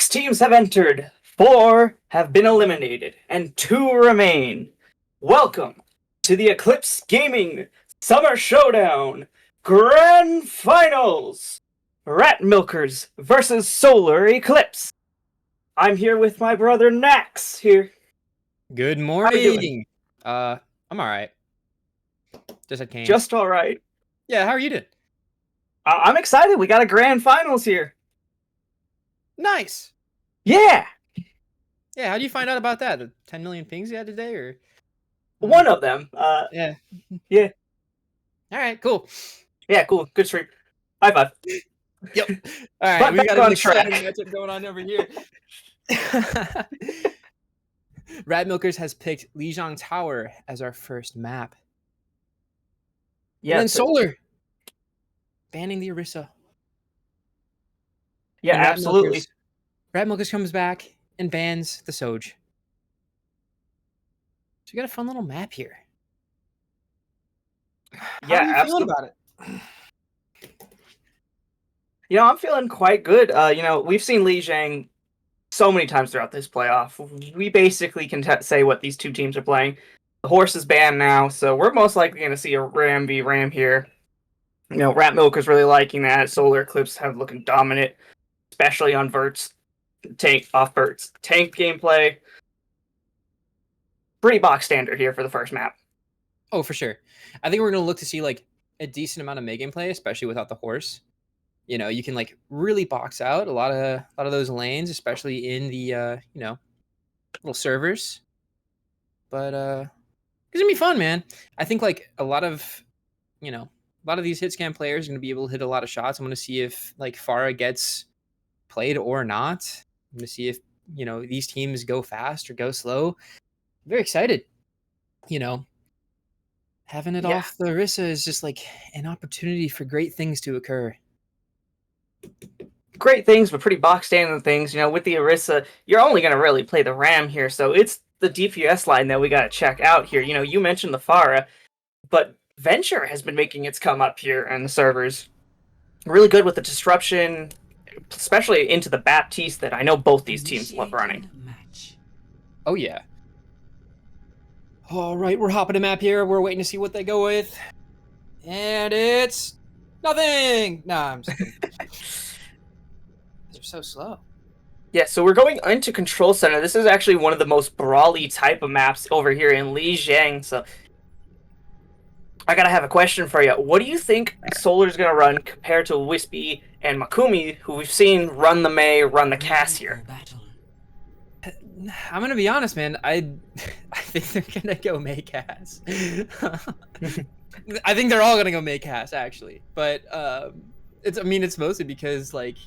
6 teams have entered, 4 have been eliminated, and 2 remain. Welcome to the Eclipse Gaming Summer Showdown Grand Finals! Rat Milkers versus Solar-Eclipse. I'm here with my brother Nax here. Good morning. How are you doing? I'm alright. Just alright. Yeah, how are you doing? I'm excited. We got a grand finals here. Nice. Yeah. Yeah, how do you find out about that? The 10 million pings you had today, or? One of them. Yeah. Yeah. Alright, cool. Yeah, cool. Good stream. High five. Yep. Alright, we got an exciting matchup going on over here. Rat Milkers has picked Lijiang Tower as our first map. Yeah, and then Solar banning the Orisa. Yeah, absolutely. Rat Milkers comes back and bans the Soj. So we got a fun little map here. Yeah, how are you feeling about it? You know, I'm feeling quite good. We've seen Lijiang so many times throughout this playoff. We basically can say what these two teams are playing. The horse is banned now, so we're most likely going to see a Ram v Ram here. You know, Rat Milker's really liking that. Solar-Eclipse have looking dominant, especially on Vert's tank gameplay. Pretty box standard here for the first map. Oh, for sure. I think we're going to look to see like a decent amount of mid game play, especially without the horse. You know, you can like really box out a lot of those lanes, especially in the little servers. But it's gonna be fun, man. I think like a lot of these hit scan players are gonna be able to hit a lot of shots. I'm gonna see if like Pharah gets played or not. I'm gonna see if these teams go fast or go slow. I'm very excited. Having it off the Orisa is just like an opportunity for great things to occur. Great things, but pretty box standard things. With the Orisa, you're only going to really play the Ram here, so it's the DPS line that we got to check out here. You mentioned the Pharah, but Venture has been making its come up here on the servers. Really good with the disruption, especially into the Baptiste that I know both these teams love running. Oh, yeah. All right, we're hopping a map here. We're waiting to see what they go with. And it's nothing! Nah, I'm just kidding. They're so slow. Yeah, so we're going into Control Center. This is actually one of the most brawly type of maps over here in Lijiang. So I gotta have a question for you. What do you think Solar's gonna run compared to Wispy and Makumi, who we've seen run the Mei, run the Cass here? I'm gonna be honest, man. I think they're gonna go Mei Cass. I think they're all gonna go Mei Cass, actually. But it's mostly because like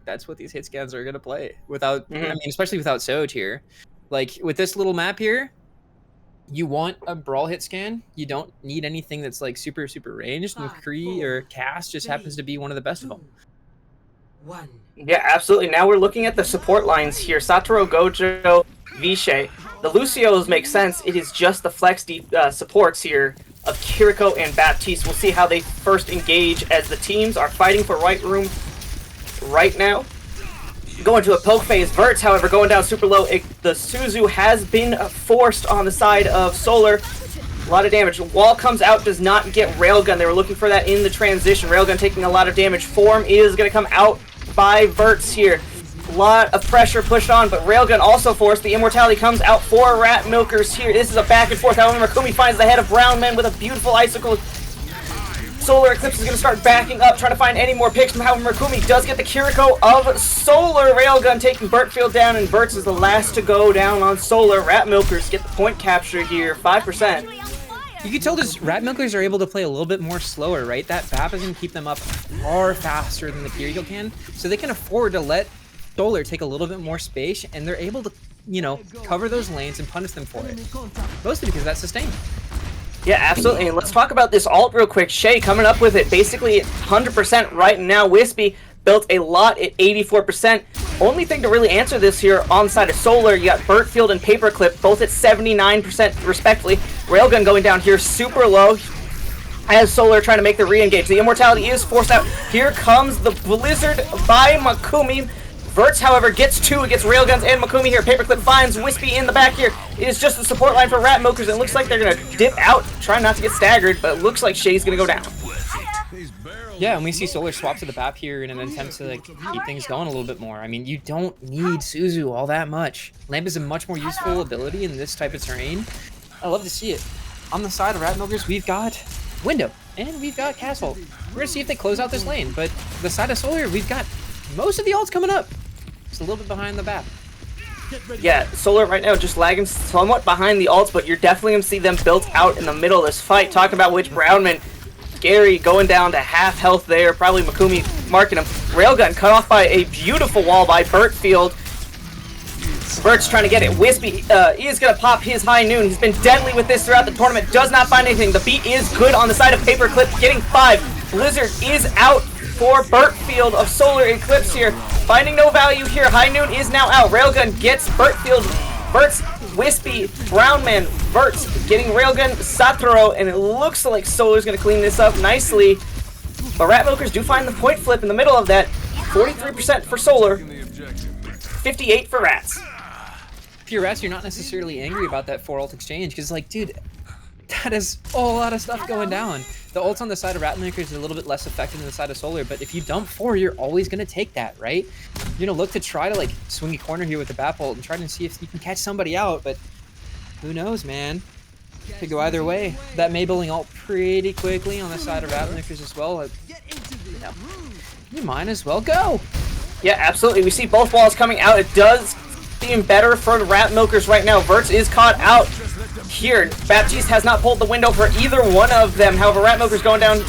that's what these hit scans are gonna play without. Especially without Soj here. Like with this little map here, you want a brawl hit scan. You don't need anything that's like super ranged. McCree or Cass just happens to be one of the best of them. Yeah, absolutely. Now we're looking at the support lines here. Satoru, Gojo, Vishay. The Lucios make sense. It is just the flex supports here of Kiriko and Baptiste. We'll see how they first engage as the teams are fighting for right room right now. Going to a poke phase. Verts, however, going down super low. The Suzu has been forced on the side of Solar. A lot of damage. Wall comes out, does not get Railgun. They were looking for that in the transition. Railgun taking a lot of damage. Form is going to come out by Verts here. A lot of pressure pushed on, but Railgun also forced. The Immortality comes out for Rat Milkers here. This is a back and forth. However, Makumi finds the head of Brown Man with a beautiful icicle. Solar-Eclipse is going to start backing up, trying to find any more picks. However, Makumi does get the Kiriko of Solar. Railgun taking Bertfield down, and Verts is the last to go down on Solar. Rat Milkers get the point capture here, 5%. You can tell this Rat Milkers are able to play a little bit more slower, right? That BAP is going to keep them up far faster than the Kiriko can, so they can afford to let Solar take a little bit more space, and they're able to, cover those lanes and punish them for it. Mostly because that's sustained. Yeah, absolutely. And let's talk about this alt real quick. Shay coming up with it basically 100% right now. Wispy built a lot at 84%. Only thing to really answer this here on the side of Solar, you got Bertfield and Paperclip both at 79% respectively. Railgun going down here super low as Solar trying to make the re-engage. The Immortality is forced out. Here comes the Blizzard by Makumi. Verts, however, gets 2. It gets Railguns and Makumi here. Paperclip finds Wispy in the back here. It is just the support line for Ratmilkers. It looks like they're going to dip out, trying not to get staggered, but it looks like Shay's going to go down. Yeah, and we see Solar swap to the BAP here in an attempt to like keep things going a little bit more. I mean, you don't need Suzu all that much. Lamp is a much more useful ability in this type of terrain. I love to see it. On the side of Ratmilkers, we've got Window and we've got Castle. We're gonna see if they close out this lane, but the side of Solar, we've got most of the ults coming up. Just a little bit behind the BAP. Yeah, Solar right now just lagging somewhat behind the ults, but you're definitely going to see them built out in the middle of this fight. Talking about which Brownman, Gary going down to half health there, probably Makumi marking him. Railgun cut off by a beautiful wall by Burtfield. Bert's trying to get it. Wispy he is going to pop his high noon. He's been deadly with this throughout the tournament. Does not find anything. The beat is good on the side of Paperclip, getting 5. Blizzard is out for Burtfield of Solar-Eclipse here. Finding no value here. High noon is now out. Railgun gets Burtfield. Bert's Wispy, Brownman, Verts getting Railgun, Satoru, and it looks like Solar's going to clean this up nicely. But Ratmilkers do find the point flip in the middle of that. 43% for Solar, 58 for Rats. If you're Rats, you're not necessarily angry about that 4 ult exchange, because like, dude, that is a whole lot of stuff going down. The ults on the side of Ratmilkers is a little bit less effective than the side of Solar, but if you dump 4, you're always going to take that, right? You're going to look to try to like swing a corner here with the BAP ult and try to see if you can catch somebody out, but who knows, man? Could go either way. That Maybelline ult pretty quickly on the side of Ratmilkers as well. You might as well go. Yeah, absolutely. We see both walls coming out. It does seem better for the Ratmilkers right now. Verts is caught out here. Baptiste has not pulled the window for either one of them. However, Ratmilkers going down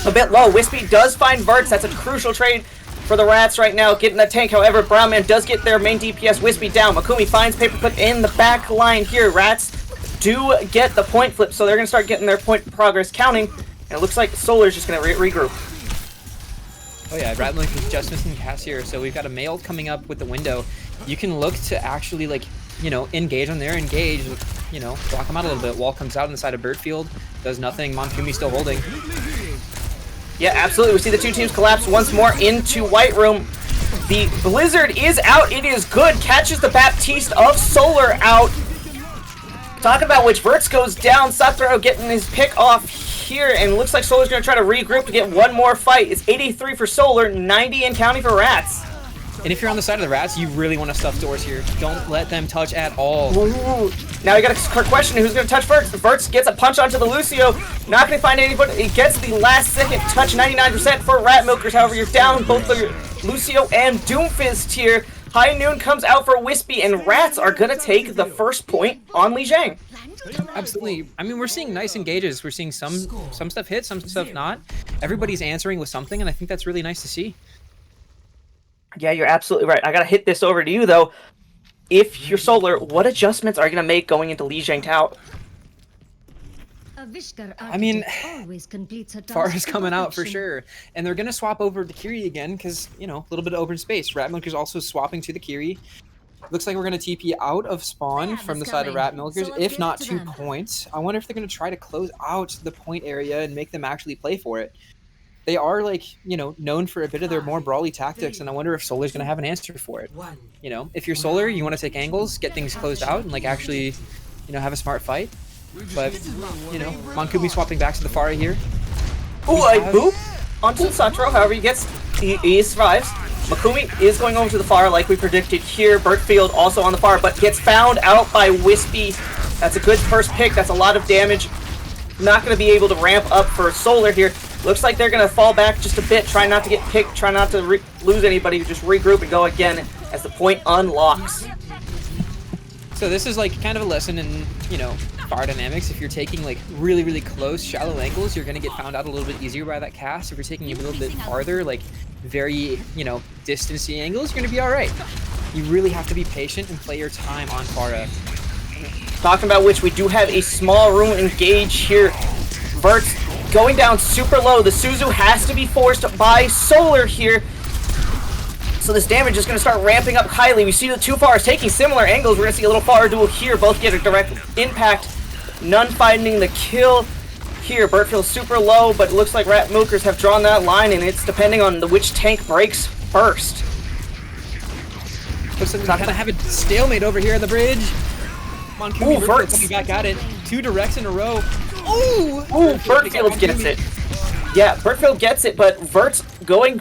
a bit low. Wispy does find Verts. That's a crucial trade for the Rats right now, getting the tank. However, Brownman does get their main DPS, Wispy down. Makumi finds Paperclip in the back line here. Rats do get the point flip, so they're going to start getting their point progress counting. And it looks like Solar's just going to regroup. Oh yeah, Ratmilkers just missing cast here, so we've got a May ult coming up with the window. You can look to actually, like, you know, engage on their engage, you know, block them out a little bit. Wall comes out on the side of Birdfield, does nothing. Monfumi still holding. Yeah, absolutely. We see the two teams collapse once more into White Room. The Blizzard is out. It is good. Catches the Baptiste of Solar out. Talking about which Verts goes down. Satoru getting his pick off here, and looks like Solar's going to try to regroup to get one more fight. It's 83 for Solar, 90 and counting for Rats. And if you're on the side of the Rats, you really want to stuff doors here. Don't let them touch at all. Ooh. Now you got a question, who's going to touch Verts? Verts gets a punch onto the Lucio. Not going to find anybody. It gets the last second touch, 99% for Ratmilkers. However, you're down both the Lucio and Doomfist here. High Noon comes out for Wispy, and Rats are going to take the first point on Li Jiang. Absolutely. I mean, we're seeing nice engages. We're seeing some stuff hit, some stuff not. Everybody's answering with something, and I think that's really nice to see. Yeah, you're absolutely right. I gotta hit this over to you, though. If you're Solar, what adjustments are you gonna make going into Li Jiang Tao? I mean, Far is coming out for sure. And they're gonna swap over to Kiri again, because, you know, a little bit of open space. Ratmilkers also swapping to the Kiri. Looks like we're gonna TP out of spawn from the side of Ratmilkers, if not 2 points. I wonder if they're gonna try to close out the point area and make them actually play for it. They are, like, you know, known for a bit of their more brawly tactics, and I wonder if Solar's going to have an answer for it. You know, if you're Solar, you want to take angles, get things closed out, and, like, actually, you know, have a smart fight. But, you know, Monkumi swapping back to the Pharah here. Ooh, a boop onto Satoru. However, he survives. Makumi is going over to the Pharah like we predicted here. Burtfield also on the Pharah, but gets found out by Wispy. That's a good first pick. That's a lot of damage. Not going to be able to ramp up for Solar here. Looks like they're going to fall back just a bit, try not to get picked, try not to lose anybody, just regroup and go again as the point unlocks. So this is like kind of a lesson in, you know, bar dynamics. If you're taking like really, really close, shallow angles, you're going to get found out a little bit easier by that cast. If you're taking a little bit farther, like very, you know, distancey angles, you're going to be all right. You really have to be patient and play your time on Pharah. Talking about which, we do have a small room engage here. Verts going down super low. The Suzu has to be forced by Solar here. So this damage is going to start ramping up highly. We see the two Pharas taking similar angles. We're going to see a little Phara duel here. Both get a direct impact. None finding the kill here. Burtfield's super low, but it looks like Ratmilkers have drawn that line, and it's depending on which tank breaks first. Looks like we kind of have a stalemate over here on the bridge. Come on, Kumi, Vertfield coming back at it. 2 directs in a row. Ooh! Ooh, Vertfield gets it. Yeah, Vertfield gets it, but Vert's going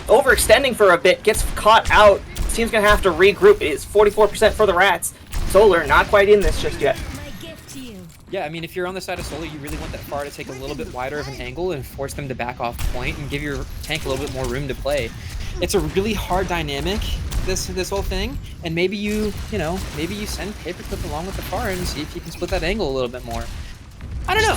overextending for a bit, gets caught out. Team's gonna have to regroup. It is 44% for the Rats. Solar not quite in this just yet. Yeah, I mean, if you're on the side of Solar, you really want that far to take a little bit wider of an angle and force them to back off point and give your tank a little bit more room to play. It's a really hard dynamic, this whole thing, and maybe you send Paperclip along with the far and see if you can split that angle a little bit more. I don't know.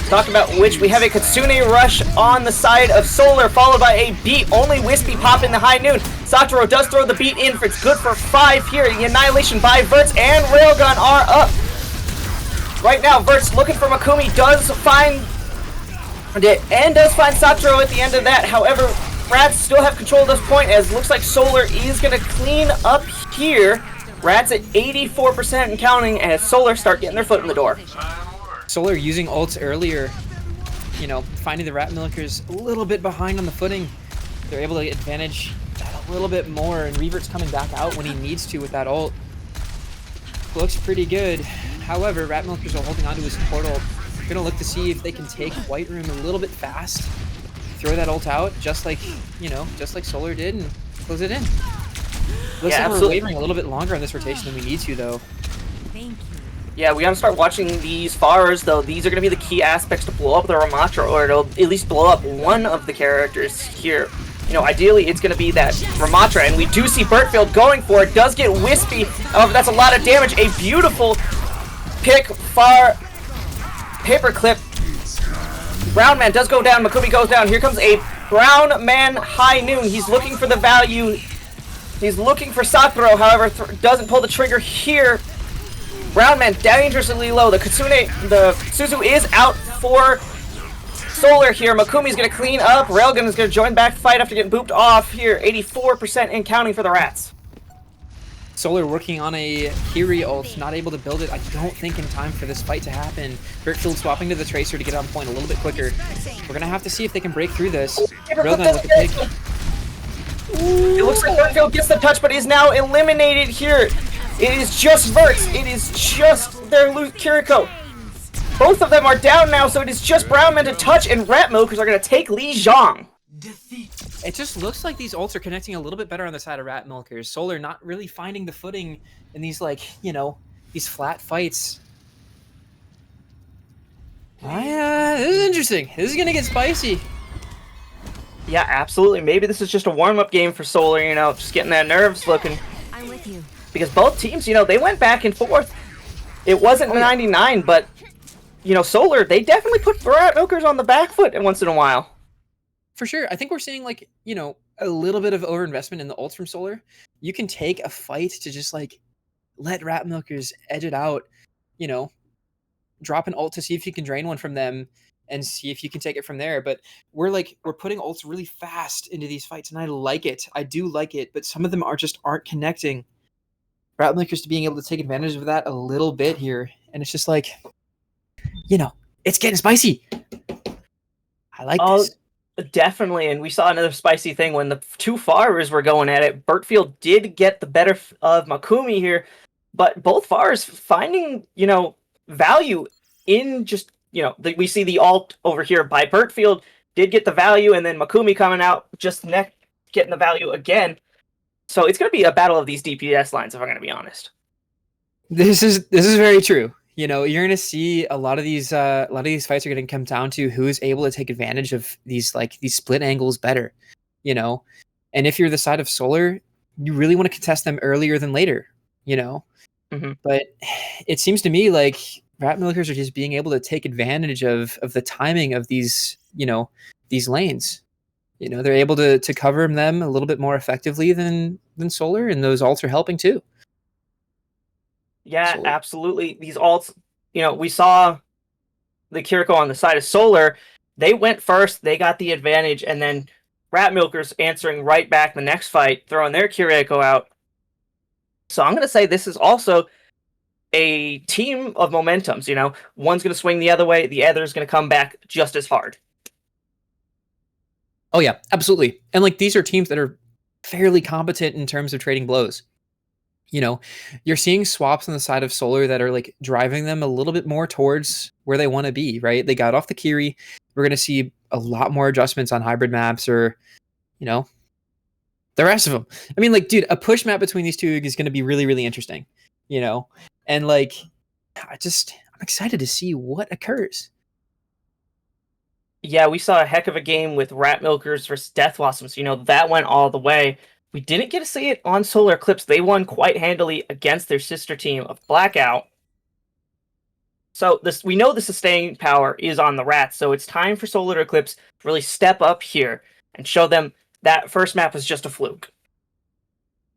Talk about which, we have a Kitsune Rush on the side of Solar, followed by a beat. Only Wispy pop in the high noon. Satoru does throw the beat in, for it's good for 5 here. The annihilation by Verts and Railgun are up. Right now, Verts looking for Makumi, does find it, and does find Satoru at the end of that. However, Rats still have control of this point, as looks like Solar is going to clean up here. Rats at 84% and counting, as Solar start getting their foot in the door. Solar using ults earlier, finding the Rat Milkers a little bit behind on the footing. They're able to get advantage that a little bit more, and Revert's coming back out when he needs to with that ult. Looks pretty good. However, Rat Milkers are holding onto his support ult. They're gonna look to see if they can take White Room a little bit fast, throw that ult out, just like Solar did, and close it in. Looks like we're wavering a little bit longer on this rotation than we need to, though. Thank you. Yeah, we gotta start watching these fars, though. These are gonna be the key aspects to blow up the Ramatra, or it'll at least blow up one of the characters here. Ideally, it's gonna be that Ramatra, and we do see Vertfield going for it. Does get Wispy. However, that's a lot of damage. A beautiful pick, far Paperclip. Brown Man does go down. Makumi goes down. Here comes a Brown Man High Noon. He's looking for the value. He's looking for Satoru, however, doesn't pull the trigger here. Brown Man dangerously low. The Suzu is out for Solar here. Makumi's gonna clean up. Railgun is gonna join back the fight after getting booped off here. 84% and counting for the Rats. Solar working on a Kiri ult, not able to build it, I don't think, in time for this fight to happen. Vertfield swapping to the Tracer to get on point a little bit quicker. We're gonna have to see if they can break through this. Railgun with the pick. It looks like Vertfield gets the touch, but is now eliminated here. It is just Verts. It is just their Kiriko. Both of them are down now, so it is just Brown Man to touch, and Rat Milkers are going to take Li Zhang. It just looks like these ults are connecting a little bit better on the side of Rat Milkers. Solar not really finding the footing in these, these flat fights. This is interesting. This is going to get spicy. Yeah, absolutely. Maybe this is just a warm-up game for Solar, just getting that nerves looking. I'm with you. Because both teams, they went back and forth. It wasn't 99, but, Solar, they definitely put Rat Milkers on the back foot once in a while. For sure. I think we're seeing, a little bit of overinvestment in the ults from Solar. You can take a fight to just, let Rat Milkers edge it out, drop an ult to see if you can drain one from them and see if you can take it from there. But we're putting ults really fast into these fights, and I like it. I do like it, but some of them aren't connecting. Rat Milkers to being able to take advantage of that a little bit here, and it's just it's getting spicy. I like this. Definitely, and we saw another spicy thing when the two Fars were going at it. Vertfield did get the better of Makumi here, but both Fars finding, value in just, we see the ult over here by Vertfield did get the value, and then Makumi coming out just getting the value again. So it's going to be a battle of these DPS lines, if I'm going to be honest. This is very true. You're going to see a lot of these fights are going to come down to who's able to take advantage of these split angles better, And if you're the side of Solar, you really want to contest them earlier than later, Mm-hmm. But it seems to me like Rat Milkers are just being able to take advantage of the timing of these lanes. They're able to cover them a little bit more effectively than Solar, and those ults are helping too. Yeah, absolutely. These ults, we saw the Kiriko on the side of Solar. They went first, they got the advantage, and then Rat Milkers answering right back the next fight, throwing their Kiriko out. So I'm going to say this is also a team of momentums, One's going to swing the other way, the other's going to come back just as hard. Oh yeah, absolutely. And these are teams that are fairly competent in terms of trading blows. You know, you're seeing swaps on the side of Solar that are like driving them a little bit more towards where they want to be, right? They got off the Kiri. We're going to see a lot more adjustments on hybrid maps or, you know, the rest of them. I mean, like, dude, a push map between these two is going to be really, really interesting, you know? And like, I'm excited to see what occurs. Yeah, we saw a heck of a game with Rat Milkers versus Death Blossoms. You know, that went all the way. We didn't get to see it on Solar-Eclipse. They won quite handily against their sister team of Blackout. So we know the sustaining power is on the Rats, so it's time for Solar-Eclipse to really step up here and show them that first map was just a fluke.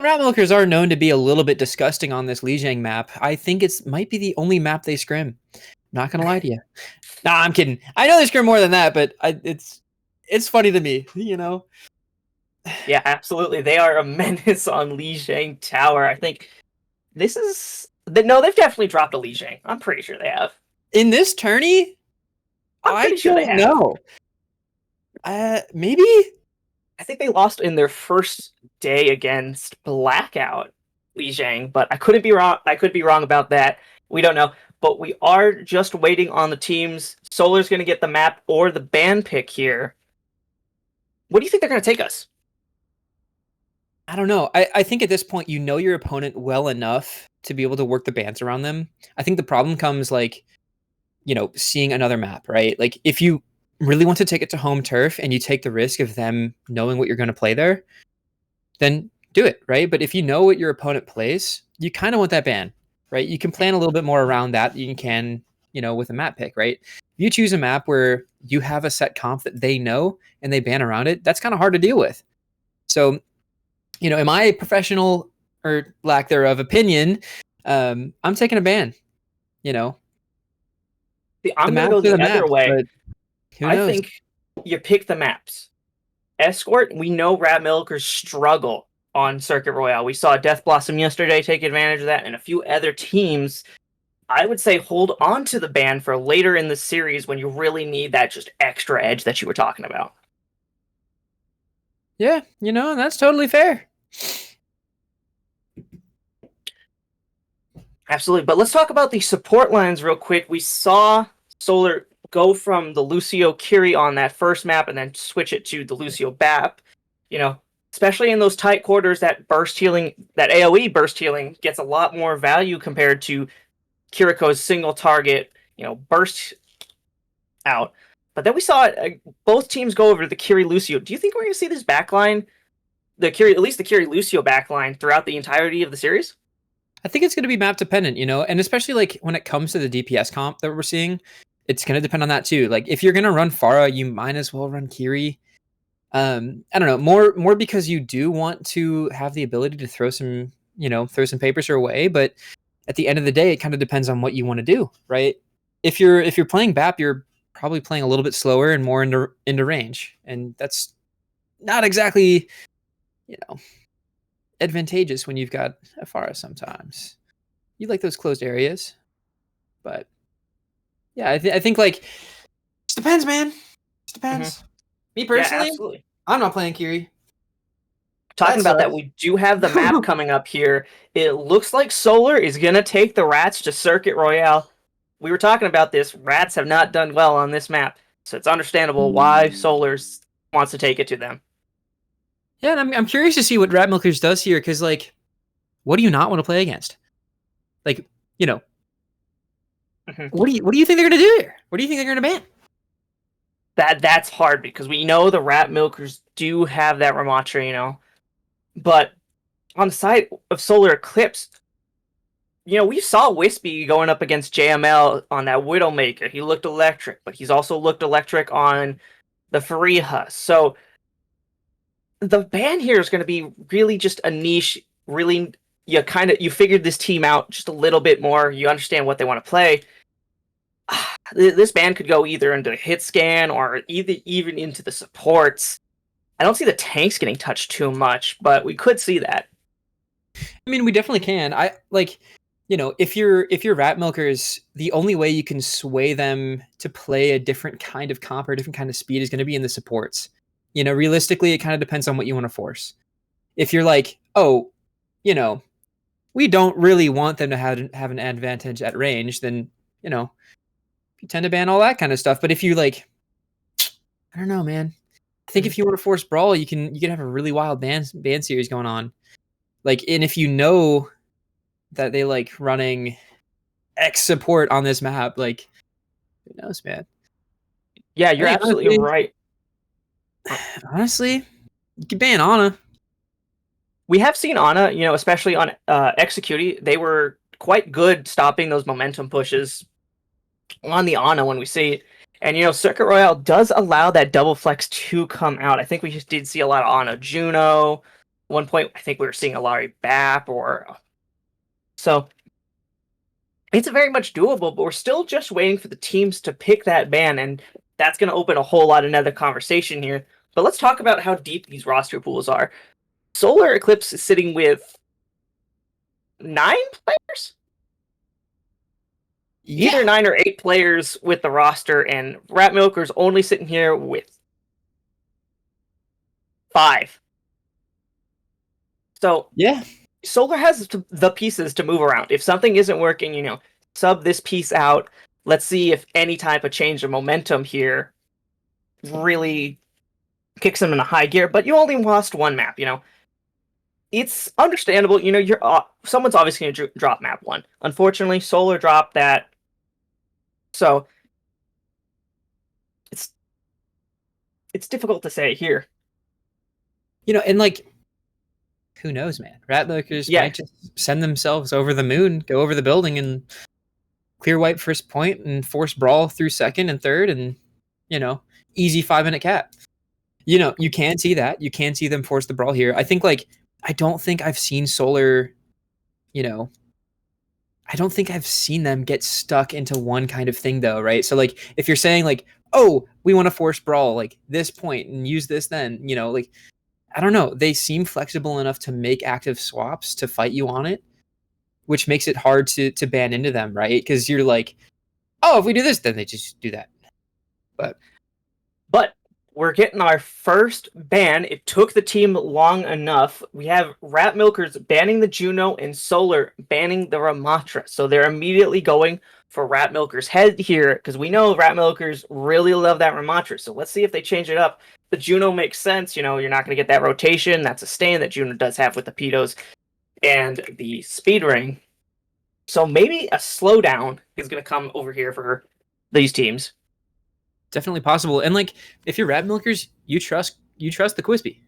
Rat Milkers are known to be a little bit disgusting on this Lijiang map. I think it might be the only map they scrim. Not gonna lie to you. Nah, I'm kidding. I know they scrim more than that, but it's funny to me, you know? Yeah, absolutely. They are a menace on Lijiang Tower. I think this is... No, they've definitely dropped a Lijiang. I'm pretty sure they have. In this tourney? I'm pretty sure they have. No. Maybe? I think they lost in their first day against Blackout Lijiang, but I couldn't be wrong. I could be wrong about that. We don't know. But we are just waiting on the teams. Solar's going to get the map or the ban pick here. What do you think they're going to take us? I don't know. I think at this point, you know your opponent well enough to be able to work the bans around them. I think the problem comes like, you know, seeing another map, right? Like if you really want to take it to home turf and you take the risk of them knowing what you're going to play there, then do it, right? But if you know what your opponent plays, you kind of want that ban, right? You can plan a little bit more around that than you can, you know, with a map pick, right? If you choose a map where you have a set comp that they know and they ban around it, that's kind of hard to deal with. So, you know, in my professional or lack thereof opinion, I'm taking a ban, you know. I'm going to go the other way. I think you pick the maps. Escort, we know Rat Milkers struggle on Circuit Royale. We saw Death Blossom yesterday take advantage of that, and a few other teams. I would say hold on to the ban for later in the series when you really need that just extra edge that you were talking about. Yeah, you know, that's totally fair. Absolutely. But let's talk about the support lines real quick. We saw Solar go from the Lucio Kiri on that first map and then switch it to the Lucio BAP. You know, especially in those tight quarters, that burst healing, that AoE burst healing gets a lot more value compared to Kiriko's single target, you know, burst out. But then we saw both teams go over to the Kiri Lucio. Do you think we're going to see this backline, at least the Kiri Lucio backline, throughout the entirety of the series? I think it's going to be map dependent, you know, and especially like when it comes to the DPS comp that we're seeing, it's going to depend on that too. Like if you're going to run Pharah, you might as well run Kiri. I don't know, more because you do want to have the ability to throw some papers your way, but at the end of the day, it kind of depends on what you want to do, right? If you're playing BAP, you're probably playing a little bit slower and more into range, and that's not exactly, you know, advantageous when you've got a Pharah sometimes. You like those closed areas, but yeah, I think like it depends, man. It depends. Mm-hmm. Me personally, yeah, I'm not playing Kiri. Talking about that, we do have the map coming up here. It looks like Solar is going to take the Rats to Circuit Royale. We were talking about this. Rats have not done well on this map, so it's understandable why Solar wants to take it to them. Yeah, and I'm curious to see what Rat Milkers does here, because, like, what do you not want to play against? Like, you know, what do you think they're going to do here? What do you think they're going to ban? That's hard, because we know the Rat Milkers do have that Ramattra, you know. But on the side of Solar-Eclipse, you know, we saw Wispy going up against JML on that Widowmaker. He looked electric, but he's also looked electric on the Fariha. So the ban here is going to be really just a niche. Really, you figured this team out just a little bit more. You understand what they want to play. This ban could go either into hit scan or even into the supports. I don't see the tanks getting touched too much, but we could see that. I mean, we definitely can. I like, you know, if you're Rat Milkers, the only way you can sway them to play a different kind of comp or a different kind of speed is going to be in the supports. You know, realistically, it kind of depends on what you want to force. if you're like, oh, you know, we don't really want them to have an advantage at range, then, you know, you tend to ban all that kind of stuff. But if you like, I don't know, man. I think if you want to force brawl, you can have a really wild ban series going on. Like, and if you know that they like running X support on this map, like, who knows, man? Yeah, you're absolutely right. Honestly, you can ban Ana. We have seen Ana, you know, especially on Executi, they were quite good stopping those momentum pushes on the Ana when we see it. And, you know, Circuit Royale does allow that double flex to come out. I think we just did see a lot of Ana Juno. One point, I think we were seeing a Larry Bap or... So, it's very much doable, but we're still just waiting for the teams to pick that ban, and that's going to open a whole lot of another conversation here. But let's talk about how deep these roster pools are. Solar-Eclipse is sitting with 9 players? Yeah. Either 9 or 8 players with the roster, and Rat Milker's only sitting here with 5. So, yeah, Solar has the pieces to move around. If something isn't working, you know, sub this piece out. Let's see if any type of change of momentum here really kicks them in a high gear. But you only lost 1 map, you know. It's understandable, you know, you're someone's obviously going to drop map 1. Unfortunately, Solar dropped that. So, it's difficult to say here. You know, and like, who knows, man? Ratlookers might just send themselves over the moon, go over the building, and clear wipe first point, and force brawl through second and third, and, you know, easy 5-minute cap. You know, you can see that. You can see them force the brawl here. I think, like, I don't think I've seen Solar, you know, I don't think I've seen them get stuck into one kind of thing, though, right? So, like, if you're saying, like, oh, we want to force brawl, like, this point and use this then, you know, like, I don't know. They seem flexible enough to make active swaps to fight you on it, which makes it hard to ban into them, right? Because you're like, oh, if we do this, then they just do that. But we're getting our first ban. It took the team long enough. We have Rat Milkers banning the Juno and Solar banning the Ramatra. So they're immediately going for Rat Milkers' head here, because we know Rat Milkers really love that Ramatra. So let's see if they change it up. The Juno makes sense. You know, you're not going to get that rotation. That's a stain that Juno does have with the Pedos and the Speed Ring. So maybe a slowdown is going to come over here for these teams. Definitely possible. And like, if you're Rat Milkers, you trust the Quispy,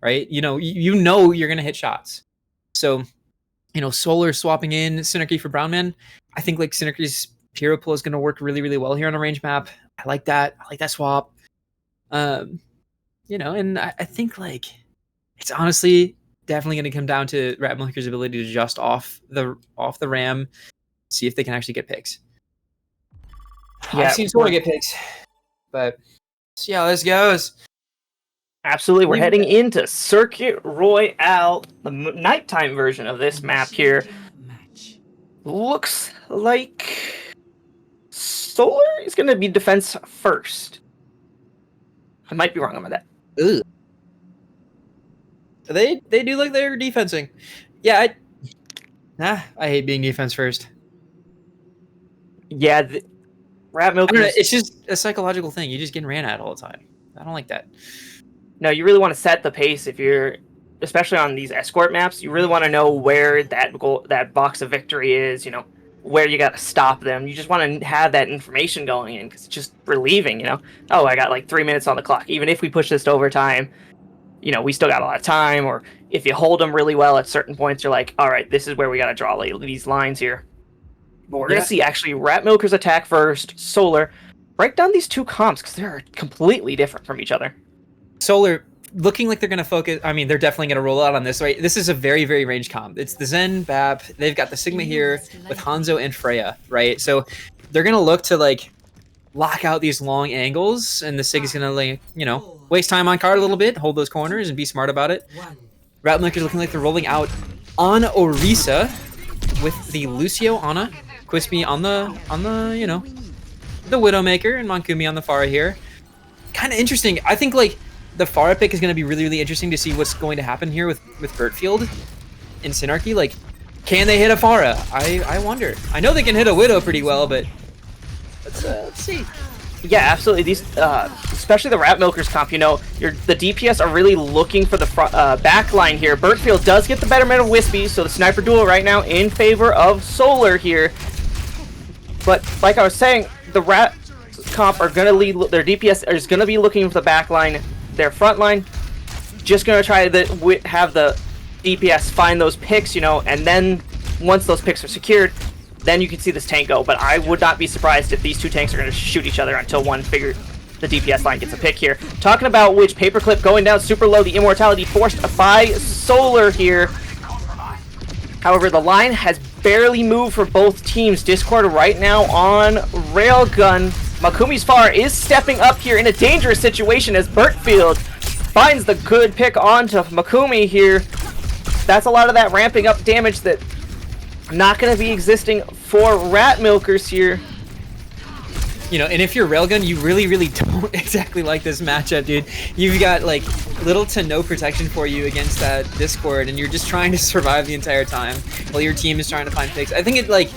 right? You know you're going to hit shots. So, you know, Solar swapping in Synergy for Brownman. I think like Synergy's hero pull is going to work really, really well here on a range map. I like that. I like that swap. You know, and I think like it's honestly definitely going to come down to Rat Milker's ability to just off the ram, see if they can actually get picks. Yeah, I've seen Solar get picks, but see how this goes. Absolutely, we're heading into Circuit Royale, the nighttime version of this map here. Looks like Solar is going to be defense first. I might be wrong on that. Ugh. They do like they're defensing. Yeah, I hate being defense first. Yeah, Rat Milk. It's just a psychological thing. You're just getting ran at all the time. I don't like that. No, you really want to set the pace if you're, especially on these escort maps. You really want to know where that box of victory is. You know, where you got to stop them. You just want to have that information going in, because it's just relieving. You know, oh, I got like 3 minutes on the clock. Even if we push this to overtime, you know, we still got a lot of time. Or if you hold them really well at certain points, you're like, all right, this is where we got to draw these lines here. But we're going to see actually Rat Milkers attack first, Solar. Break down these two comps, because they're completely different from each other. Solar looking like they're going to focus. I mean, they're definitely going to roll out on this, right? This is a very, very range comp. It's the Zen, Bap. They've got the Sigma here with Hanzo and Freya, right? So they're going to look to like lock out these long angles, and the Sig is going to, like, you know, waste time on card a little bit, hold those corners, and be smart about it. Rat Milkers looking like they're rolling out on Orisa with the Lucio Ana, Quispy on the you know, the Widowmaker, and Monkumi on the Pharah here. Kind of interesting. I think like the Pharah pick is going to be really, really interesting to see what's going to happen here with Bertfield and Synarchy. Like, can they hit a Pharah? I wonder. I know they can hit a Widow pretty well, but let's see. Yeah, absolutely. These, especially the Rat Milkers comp, you know, the DPS are really looking for the back line here. Bertfield does get the betterment of Wispy, so the sniper duel right now in favor of Solar here. But like I was saying, the Rat comp are going to lead, their DPS is going to be looking for the back line. Their front line, just going to try to have the DPS find those picks, you know, and then once those picks are secured, then you can see this tank go. But I would not be surprised if these two tanks are going to shoot each other until one figure the DPS line gets a pick here. Talking about which paperclip going down super low, the immortality forced by Solar here. However, the line has barely moved for both teams. Discord right now on Railgun. Makumi's Pharah is stepping up here in a dangerous situation as Bertfield finds the good pick onto Makumi here. That's a lot of that ramping up damage that not going to be existing for Rat Milkers here. You know, and if you're Railgun, you really, really don't exactly like this matchup, dude. You've got, like, little to no protection for you against that Discord, and you're just trying to survive the entire time while your team is trying to find picks. I think it, like,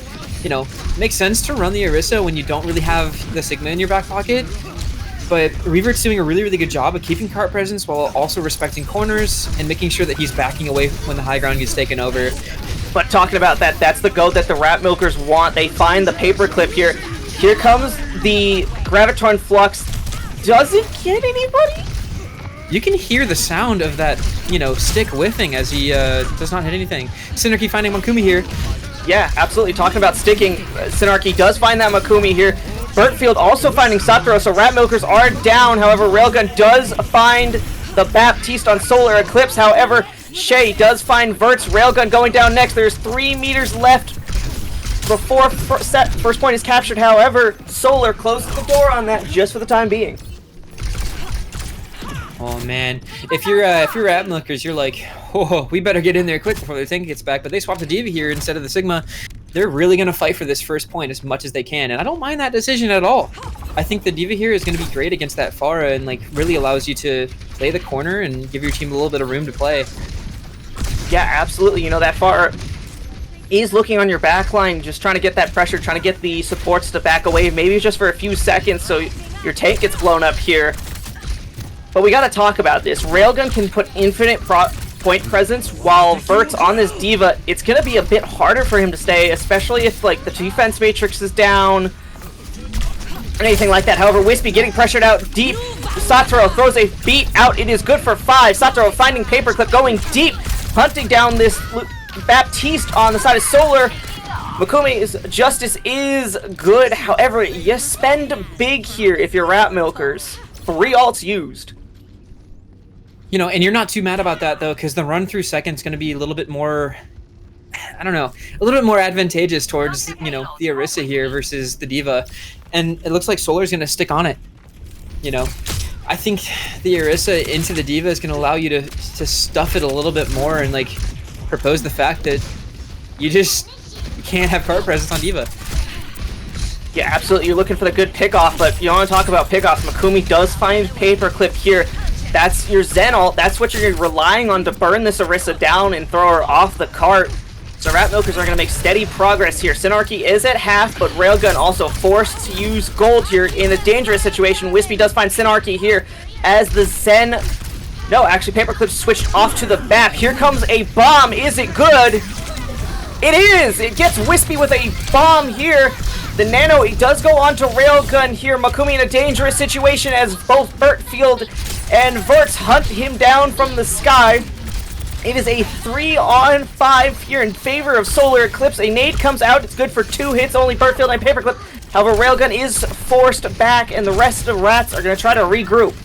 you know, makes sense to run the Orisa when you don't really have the Sigma in your back pocket, but Revert's doing a really, really good job of keeping cart presence while also respecting corners and making sure that he's backing away when the high ground gets taken over. But talking about that, that's the go that the Rat Milkers want. They find the paperclip here. Here comes the Graviton Flux. Does it get anybody? You can hear the sound of that, you know, stick whiffing as he does not hit anything. Synarchy finding Makumi here. Yeah, absolutely. Talking about sticking, Synarchy does find that Makumi here. Bertfield also finding Satoru, so Rat Milkers are down. However, Railgun does find the Baptiste on Solar-Eclipse. However, Shay does find Vert's. Railgun going down next. There's 3 meters left before first point is captured. However, Solar closes the door on that just for the time being. Oh man, if you're Rat Milkers, you're like, oh, we better get in there quick before their tank gets back. But they swapped the Diva here instead of the Sigma. They're really gonna fight for this first point as much as they can, and I don't mind that decision at all. I think the Diva here is gonna be great against that Pharah and like really allows you to play the corner and give your team a little bit of room to play. Yeah, absolutely. You know, that Pharah is looking on your back line, just trying to get that pressure, trying to get the supports to back away, maybe just for a few seconds so your tank gets blown up here. But we gotta talk about this. Railgun can put infinite point presence while Vert's on this Diva. It's gonna be a bit harder for him to stay, especially if like the defense matrix is down or anything like that. However, Wispy getting pressured out deep. Satoru throws a beat out. It is good for 5. Satoru finding paperclip, going deep, hunting down this Baptiste on the side of Solar. Makumi's justice is good. However, you spend big here if you're Rat Milkers. 3 ults used. You know, and you're not too mad about that though, because the run through second's going to be a little bit more, I don't know, a little bit more advantageous towards, you know, the Orisa here versus the Diva. And it looks like Solar's going to stick on it. You know, I think the Orisa into the Diva is going to allow you to stuff it a little bit more and like propose the fact that you can't have card presence on Diva. Yeah, absolutely. You're looking for the good pickoff, but you want to talk about pickoffs. Makumi does find paperclip here. That's your Zen ult. That's what you're relying on to burn this Orisa down and throw her off the cart. So Rat Milkers are going to make steady progress here. Synarchy is at half, but Railgun also forced to use gold here in a dangerous situation. Wispy does find Synarchy here as the Zen... No, actually, paperclip switched off to the map. Here comes a bomb. Is it good? It is! It gets Wispy with a bomb here. The Nano, it does go on to Railgun here. Makumi in a dangerous situation as both Bertfield and Verts hunt him down from the sky. It is a 3-on-5 here in favor of Solar-Eclipse. A nade comes out. It's good for 2 hits. Only Bertfield and paperclip. However, Railgun is forced back, and the rest of the Rats are going to try to regroup.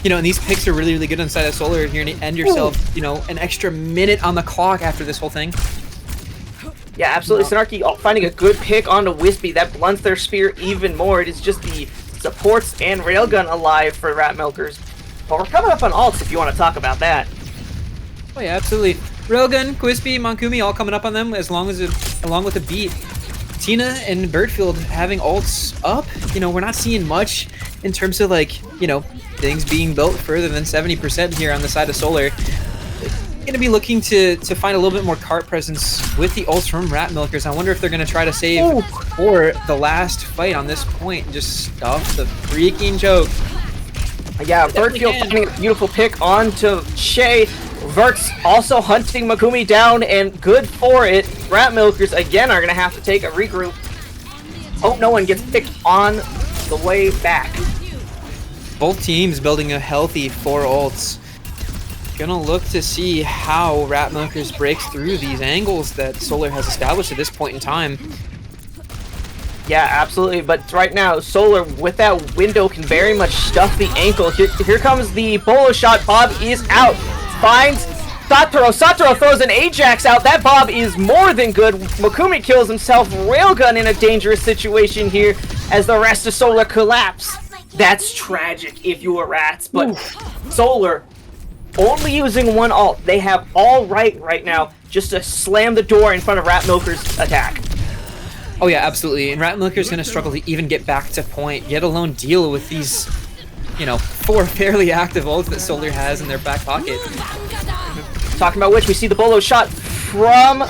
You know, and these picks are really, really good inside of Solar here, and you end yourself, you know, an extra minute on the clock after this whole thing. Yeah, absolutely. No. Synarchy finding a good pick onto Wispy. That blunts their spear even more. It is just the supports and Railgun alive for Rat Milkers. But we're coming up on ults if you want to talk about that. Oh yeah, absolutely. Railgun, Wispy, Mankumi all coming up on them along with a beat. Tina and Bertfield having ults up. You know, we're not seeing much in terms of like, you know, things being built further than 70% here on the side of Solar. Going to be looking to find a little bit more cart presence with the ults from Rat Milkers. I wonder if they're going to try to save for the last fight on this point and just stuff the freaking choke. Yeah, Birdfield finding a beautiful pick onto Shay. Vert's also hunting Makumi down, and good for it. Rat Milkers again are going to have to take a regroup. Hope no one gets picked on the way back. Both teams building a healthy 4 ults. Gonna look to see how Rat Milkers breaks through these angles that Solar has established at this point in time. Yeah, absolutely. But right now, Solar with that window can very much stuff the ankle. Here comes the bolo shot. Bob is out. Finds Satoru. Satoru throws an Ajax out. That Bob is more than good. Makumi kills himself. Railgun in a dangerous situation here as the rest of Solar collapse. That's tragic if you were Rats, but Solar only using one ult. They have all right now just to slam the door in front of Rat Milker's attack. Oh yeah, absolutely. And Rat Milker's going to struggle to even get back to point, yet alone deal with these, 4 fairly active ults that Solar has in their back pocket. Talking about which, we see the bolo shot from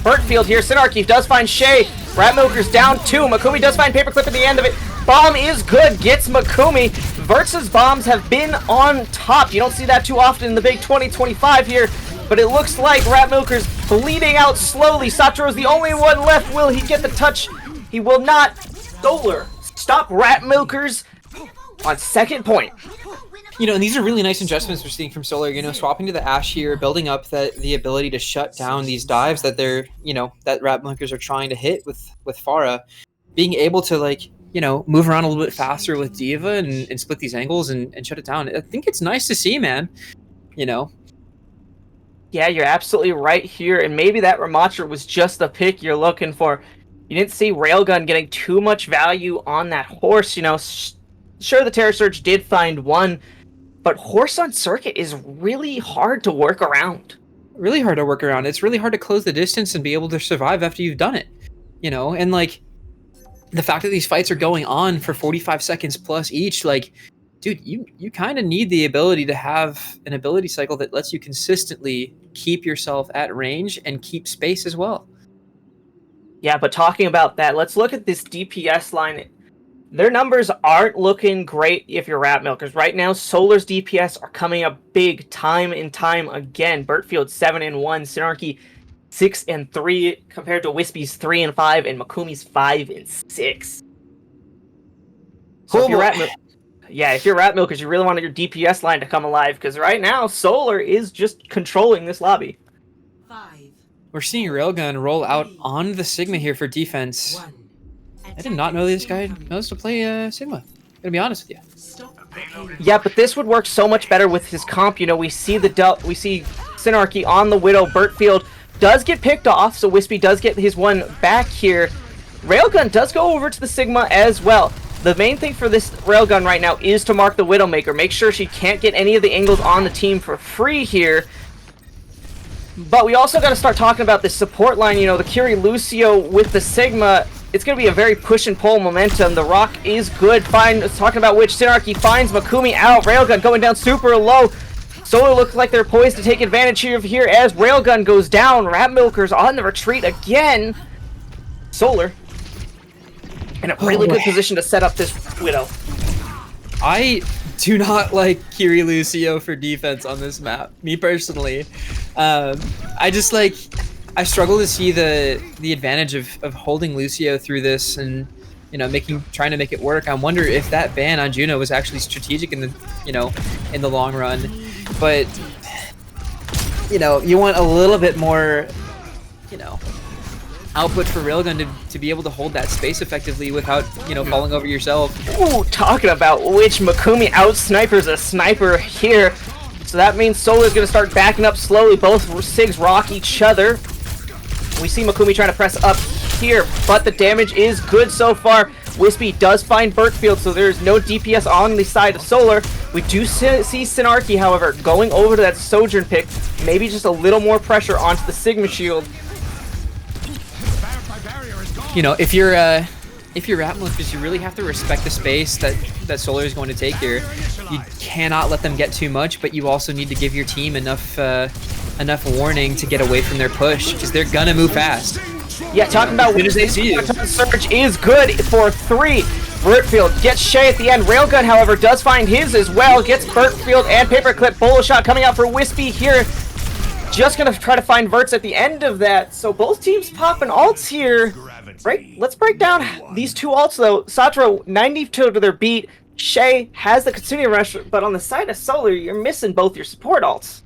Birdfield here. Synarchy does find Shay. Rat Milker's down 2. Makumi does find Paperclip at the end of it. Bomb is good, gets Makumi. Versus bombs have been on top. You don't see that too often in the big 2025 here, but it looks like Rat Milker's bleeding out slowly. Satoru's the only one left. Will he get the touch? He will not. Solar stop Rat Milkers on second point. And these are really nice adjustments we're seeing from Solar, swapping to the Ashe here, building up the ability to shut down these dives that they're, that Rat Milkers are trying to hit with Pharah. Being able to, move around a little bit faster with D.Va and split these angles and shut it down. I think it's nice to see, man. Yeah, you're absolutely right here, and maybe that Ramattra was just the pick you're looking for. You didn't see Railgun getting too much value on that horse, Sure, the Terror Surge did find one, but horse on circuit is really hard to work around. Really hard to work around. It's really hard to close the distance and be able to survive after you've done it. And the fact that these fights are going on for 45 seconds plus each, dude, you kind of need the ability to have an ability cycle that lets you consistently keep yourself at range and keep space as well. Yeah, but talking about that, let's look at this DPS line. Their numbers aren't looking great if you're Rat Milkers. Right now, Solar's DPS are coming up big time and time again. Birdfield 7-1, Synarchy 6-3 compared to Wispy's 3-5 and Makumi's 5-6. So if you're Rat Milkers, you really want your DPS line to come alive, because right now Solar is just controlling this lobby. We're seeing Railgun roll out on the Sigma here for defense. I did not know this guy knows to play Sigma. Gonna be honest with you. Yeah, but this would work so much better with his comp. We see we see Synarchy on the Widow. Birdfield does get picked off, so Wispy does get his one back here. Railgun does go over to the Sigma as well. The main thing for this Railgun right now is to mark the Widowmaker. Make sure she can't get any of the angles on the team for free here. But we also got to start talking about this support line. The Curie Lucio with the Sigma. It's going to be a very push and pull momentum. The Rock is good. Talking about which, Synarchy finds Makumi out. Railgun going down super low. Solar looks like they're poised to take advantage here as Railgun goes down. Rat Milkers on the retreat again. Solar in a really good position to set up this Widow. I do not like Curie Lucio for defense on this map, me personally. I struggle to see the advantage of holding Lucio through this and trying to make it work. I wonder if that ban on Juno was actually strategic in the long run. But you want a little bit more output for Railgun to be able to hold that space effectively without falling over yourself. Ooh, talking about which, Makumi out snipers a sniper here. So that means Solar's going to start backing up slowly. Both Sigs rock each other. We see Makumi trying to press up here, but the damage is good so far. Wispy does find Birdfield, so there's no DPS on the side of Solar. We do see Synarchy, however, going over to that Sojourn pick. Maybe just a little more pressure onto the Sigma shield. If if you're Ratmilkers, you really have to respect the space that Solar is going to take here. You cannot let them get too much, but you also need to give your team enough warning to get away from their push, because they're gonna move fast. Yeah, talking about as soon as they see you. Surge is good for 3. Burtfield gets Shay at the end. Railgun, however, does find his as well. Gets Burtfield and Paperclip. Bolo shot coming out for Wispy here. Just gonna try to find Verts at the end of that. So both teams popping ults here. Let's break down these two ults though. Satro 92 to their beat. Shay has the Kitsune Rush, but on the side of Solar, you're missing both your support ults.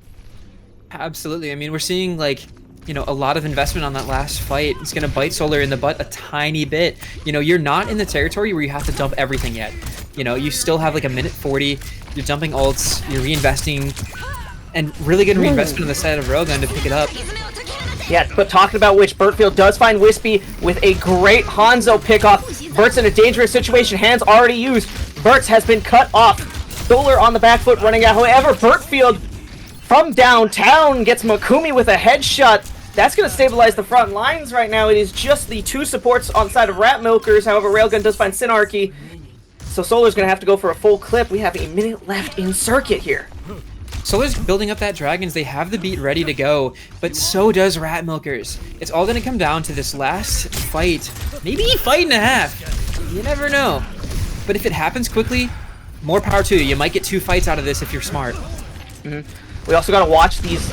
Absolutely. I mean, we're seeing like, you know, a lot of investment on that last fight. It's going to bite Solar in the butt a tiny bit. You know, you're not in the territory where you have to dump everything yet. You know, you still have like a minute 40. You're dumping ults, you're reinvesting, and really good reinvestment on the side of Railgun to pick it up. Yeah, but talking about which, Burtfield does find Wispy with a great Hanzo pickoff. Vert's in a dangerous situation, hands already used. Vert's has been cut off. Solar on the back foot running out. However, Burtfield from downtown gets Makumi with a headshot. That's going to stabilize the front lines right now. It is just the 2 supports on the side of Ratmilkers. However, Railgun does find Synarchy. So Solar's going to have to go for a full clip. We have a minute left in circuit here. Solar's building up that Dragons. They have the beat ready to go, but so does Ratmilkers. It's all going to come down to this last fight. Maybe a fight and a half. You never know. But if it happens quickly, more power to you. You might get 2 fights out of this if you're smart. We also got to watch these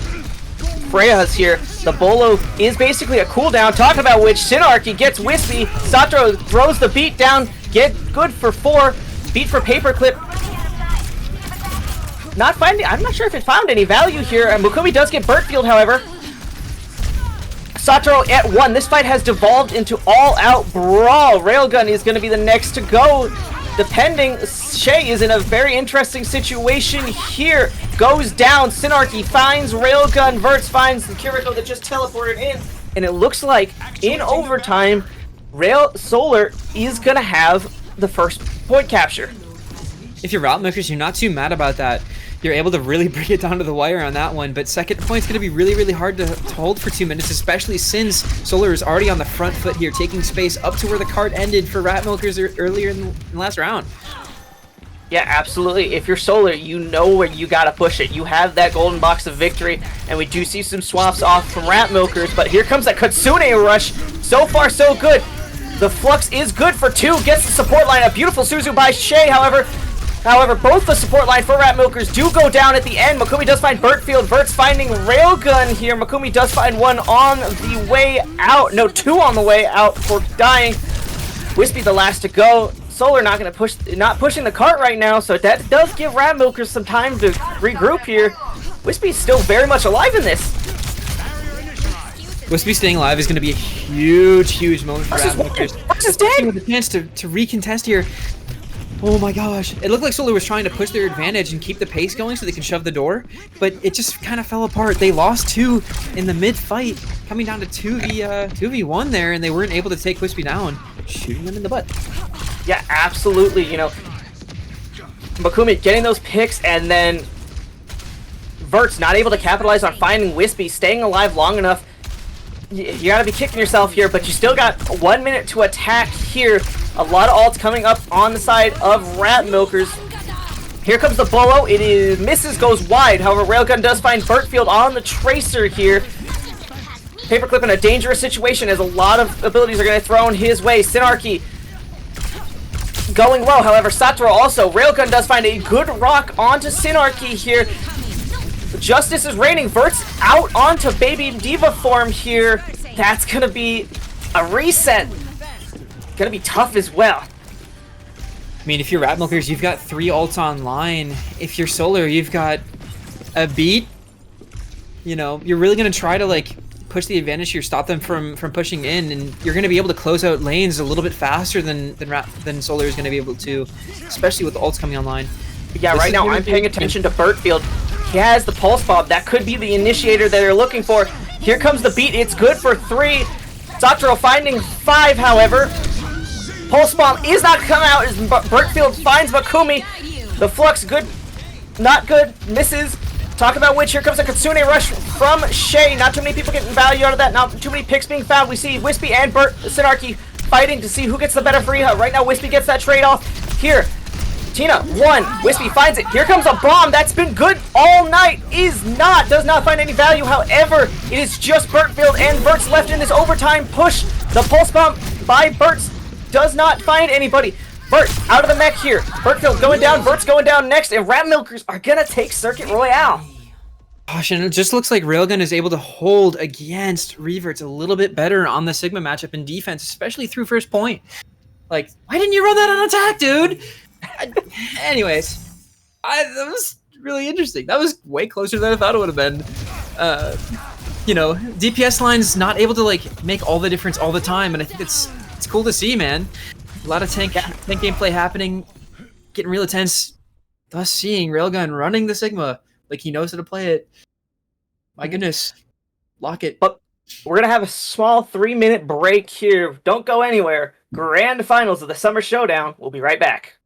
Freyas here. The Bolo is basically a cooldown. Talking about which, Synarchy gets Wispy. Satro throws the beat down. Get good for 4. Beat for Paperclip. Not finding. I'm not sure if it found any value here. Mukumi does get Burtfield, however. Satro at 1. This fight has devolved into all-out brawl. Railgun is going to be the next to go. Depending, Shay is in a very interesting situation here. Goes down. Synarchy finds Railgun. Verts finds the Kiriko that just teleported in. And it looks like in overtime, Solar is going to have the first point capture. If you're Ratmilkers, you're not too mad about that. You're able to really bring it down to the wire on that one, but second point's going to be really, really hard to hold for 2 minutes, especially since Solar is already on the front foot here, taking space up to where the card ended for Ratmilkers earlier in the last round. Yeah, absolutely. If you're Solar, you know where you gotta push it. You have that golden box of victory, and we do see some swaps off from Ratmilkers, but here comes that Kitsune Rush. So far, so good. The Flux is good for 2, gets the support line. A beautiful Suzu by Shay, however, both the support line for Ratmilkers do go down at the end. Makumi does find Burtfield. Vert's finding Railgun here. Makumi does find 1 on the way out. No, 2 on the way out for dying. Wispy the last to go. Solar not pushing the cart right now, so that does give Ratmilkers some time to regroup here. Wispy's still very much alive in this. Wispy staying alive is going to be a huge, huge moment for Ratmilkers. Versus is dead. With a chance to recontest here. Oh my gosh. It looked like Solar was trying to push their advantage and keep the pace going so they can shove the door, but it just kind of fell apart. They lost 2 in the mid-fight, coming down to 2v1 there, and they weren't able to take Wispy down, shooting them in the butt. Yeah, absolutely. You know, Makumi getting those picks, and then Vert's not able to capitalize on finding Wispy, staying alive long enough. You gotta be kicking yourself here, but you still got 1 minute to attack here. A lot of ults coming up on the side of Ratmilkers. Here comes the Bolo. It is misses, goes wide. However, Railgun does find Burtfield on the Tracer here. Paperclip in a dangerous situation as a lot of abilities are going to throw in his way. Synarchy going low. However, Satro also. Railgun does find a good rock onto Synarchy here. Justice is reigning. Vert's out onto Baby Diva form here. That's going to be a reset. Going to be tough as well. I mean, if you're Ratmilkers, you've got 3 ults online. If you're Solar, you've got a beat. You know, you're really going to try to, like, push the advantage here, stop them from pushing in, and you're going to be able to close out lanes a little bit faster than Solar is going to be able to, especially with the ults coming online. Yeah, right now I'm paying attention to Burtfield. He has the Pulse Bomb. That could be the initiator that they're looking for. Here comes the beat. It's good for 3. Satro finding 5, however. Pulse Bomb is not coming out as Burtfield finds Makumi. The Flux, good, not good, misses. Talk about which, here comes a Kitsune Rush from Shay. Not too many people getting value out of that. Not too many picks being found. We see Wispy and Synarchy fighting to see who gets the better free hut. Right now, Wispy gets that trade-off. Here, Tina, 1. Wispy finds it. Here comes a bomb that's been good all night. Does not find any value. However, it is just Bertfield and Bert's left in this overtime push. The pulse bomb by Bert's does not find anybody. Bert out of the mech here. Bertfield going down. Bert's going down next. And Rat Milkers are going to take Circuit Royale. Gosh, and it just looks like Railgun is able to hold against Reverts a little bit better on the Sigma matchup in defense, especially through first point. Like, why didn't you run that on attack, dude? Anyways, that was really interesting. That was way closer than I thought it would have been. You know, DPS line's not able to like make all the difference all the time, and I think it's cool to see, man. A lot of tank gameplay happening, getting real intense. Thus, seeing Railgun running the Sigma like he knows how to play it. My goodness, lock it. But we're gonna have a small 3-minute break here. Don't go anywhere. Grand finals of the Summer Showdown. We'll be right back.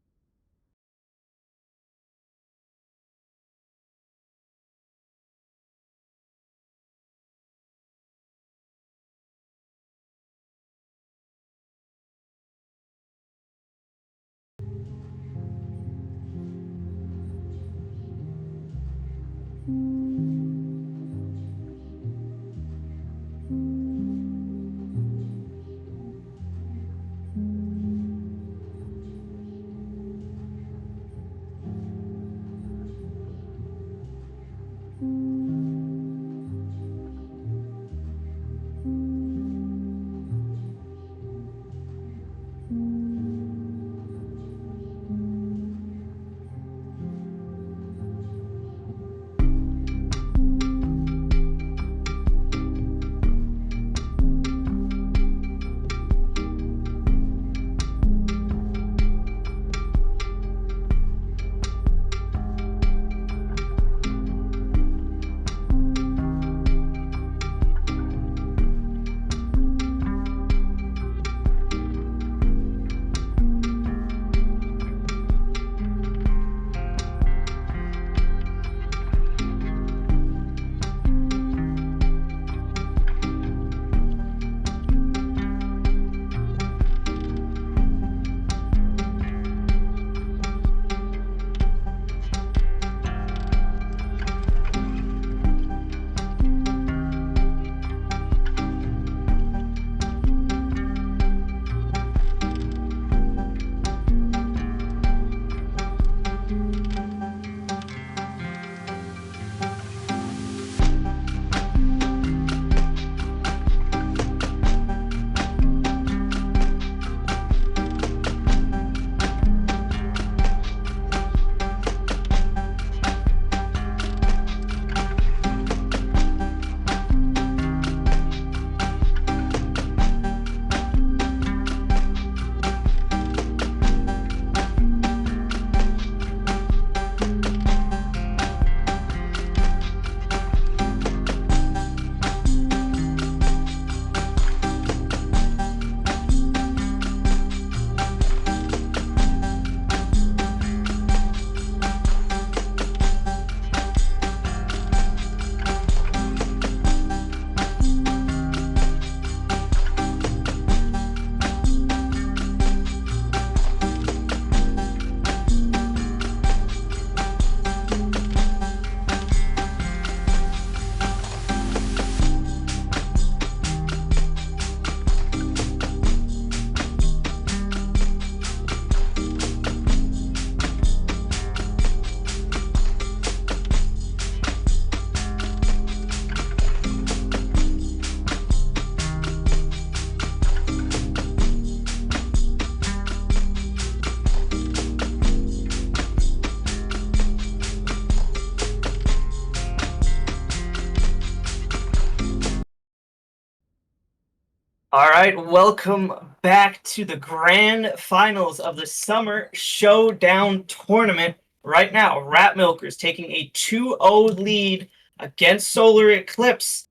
All right, welcome back to the grand finals of the Summer Showdown tournament. Right now, Rat Milkers taking a 2-0 lead against Solar-Eclipse.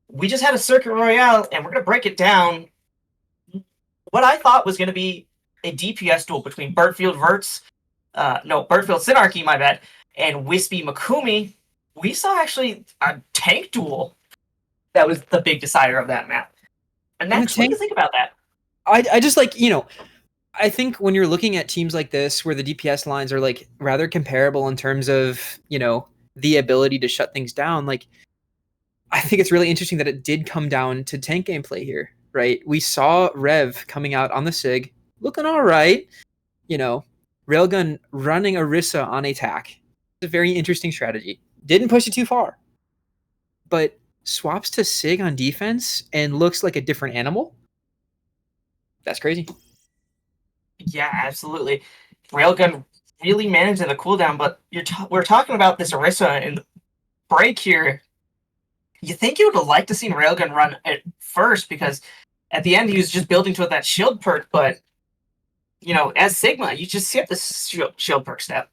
We just had a Circuit Royale, and we're going to break it down. What I thought was going to be a DPS duel between Bertfield Synarchy, my bad, and Wispy Makumi. We saw actually a tank duel that was the big decider of that map. And that's, what do you think about that? I just like, I think when you're looking at teams like this where the DPS lines are like rather comparable in terms of, the ability to shut things down, like I think it's really interesting that it did come down to tank gameplay here, right? We saw Rev coming out on the Sig, looking all right, Railgun running Orisa on attack. It's a very interesting strategy. Didn't push it too far, but swaps to Sig on defense and looks like a different animal. That's crazy. Yeah, absolutely. Railgun really managing the cooldown, but we're talking about this Orisa in the break here. You think you would have liked to seen Railgun run at first because at the end he was just building toward that shield perk, but as Sigma, you just skip the shield perk step.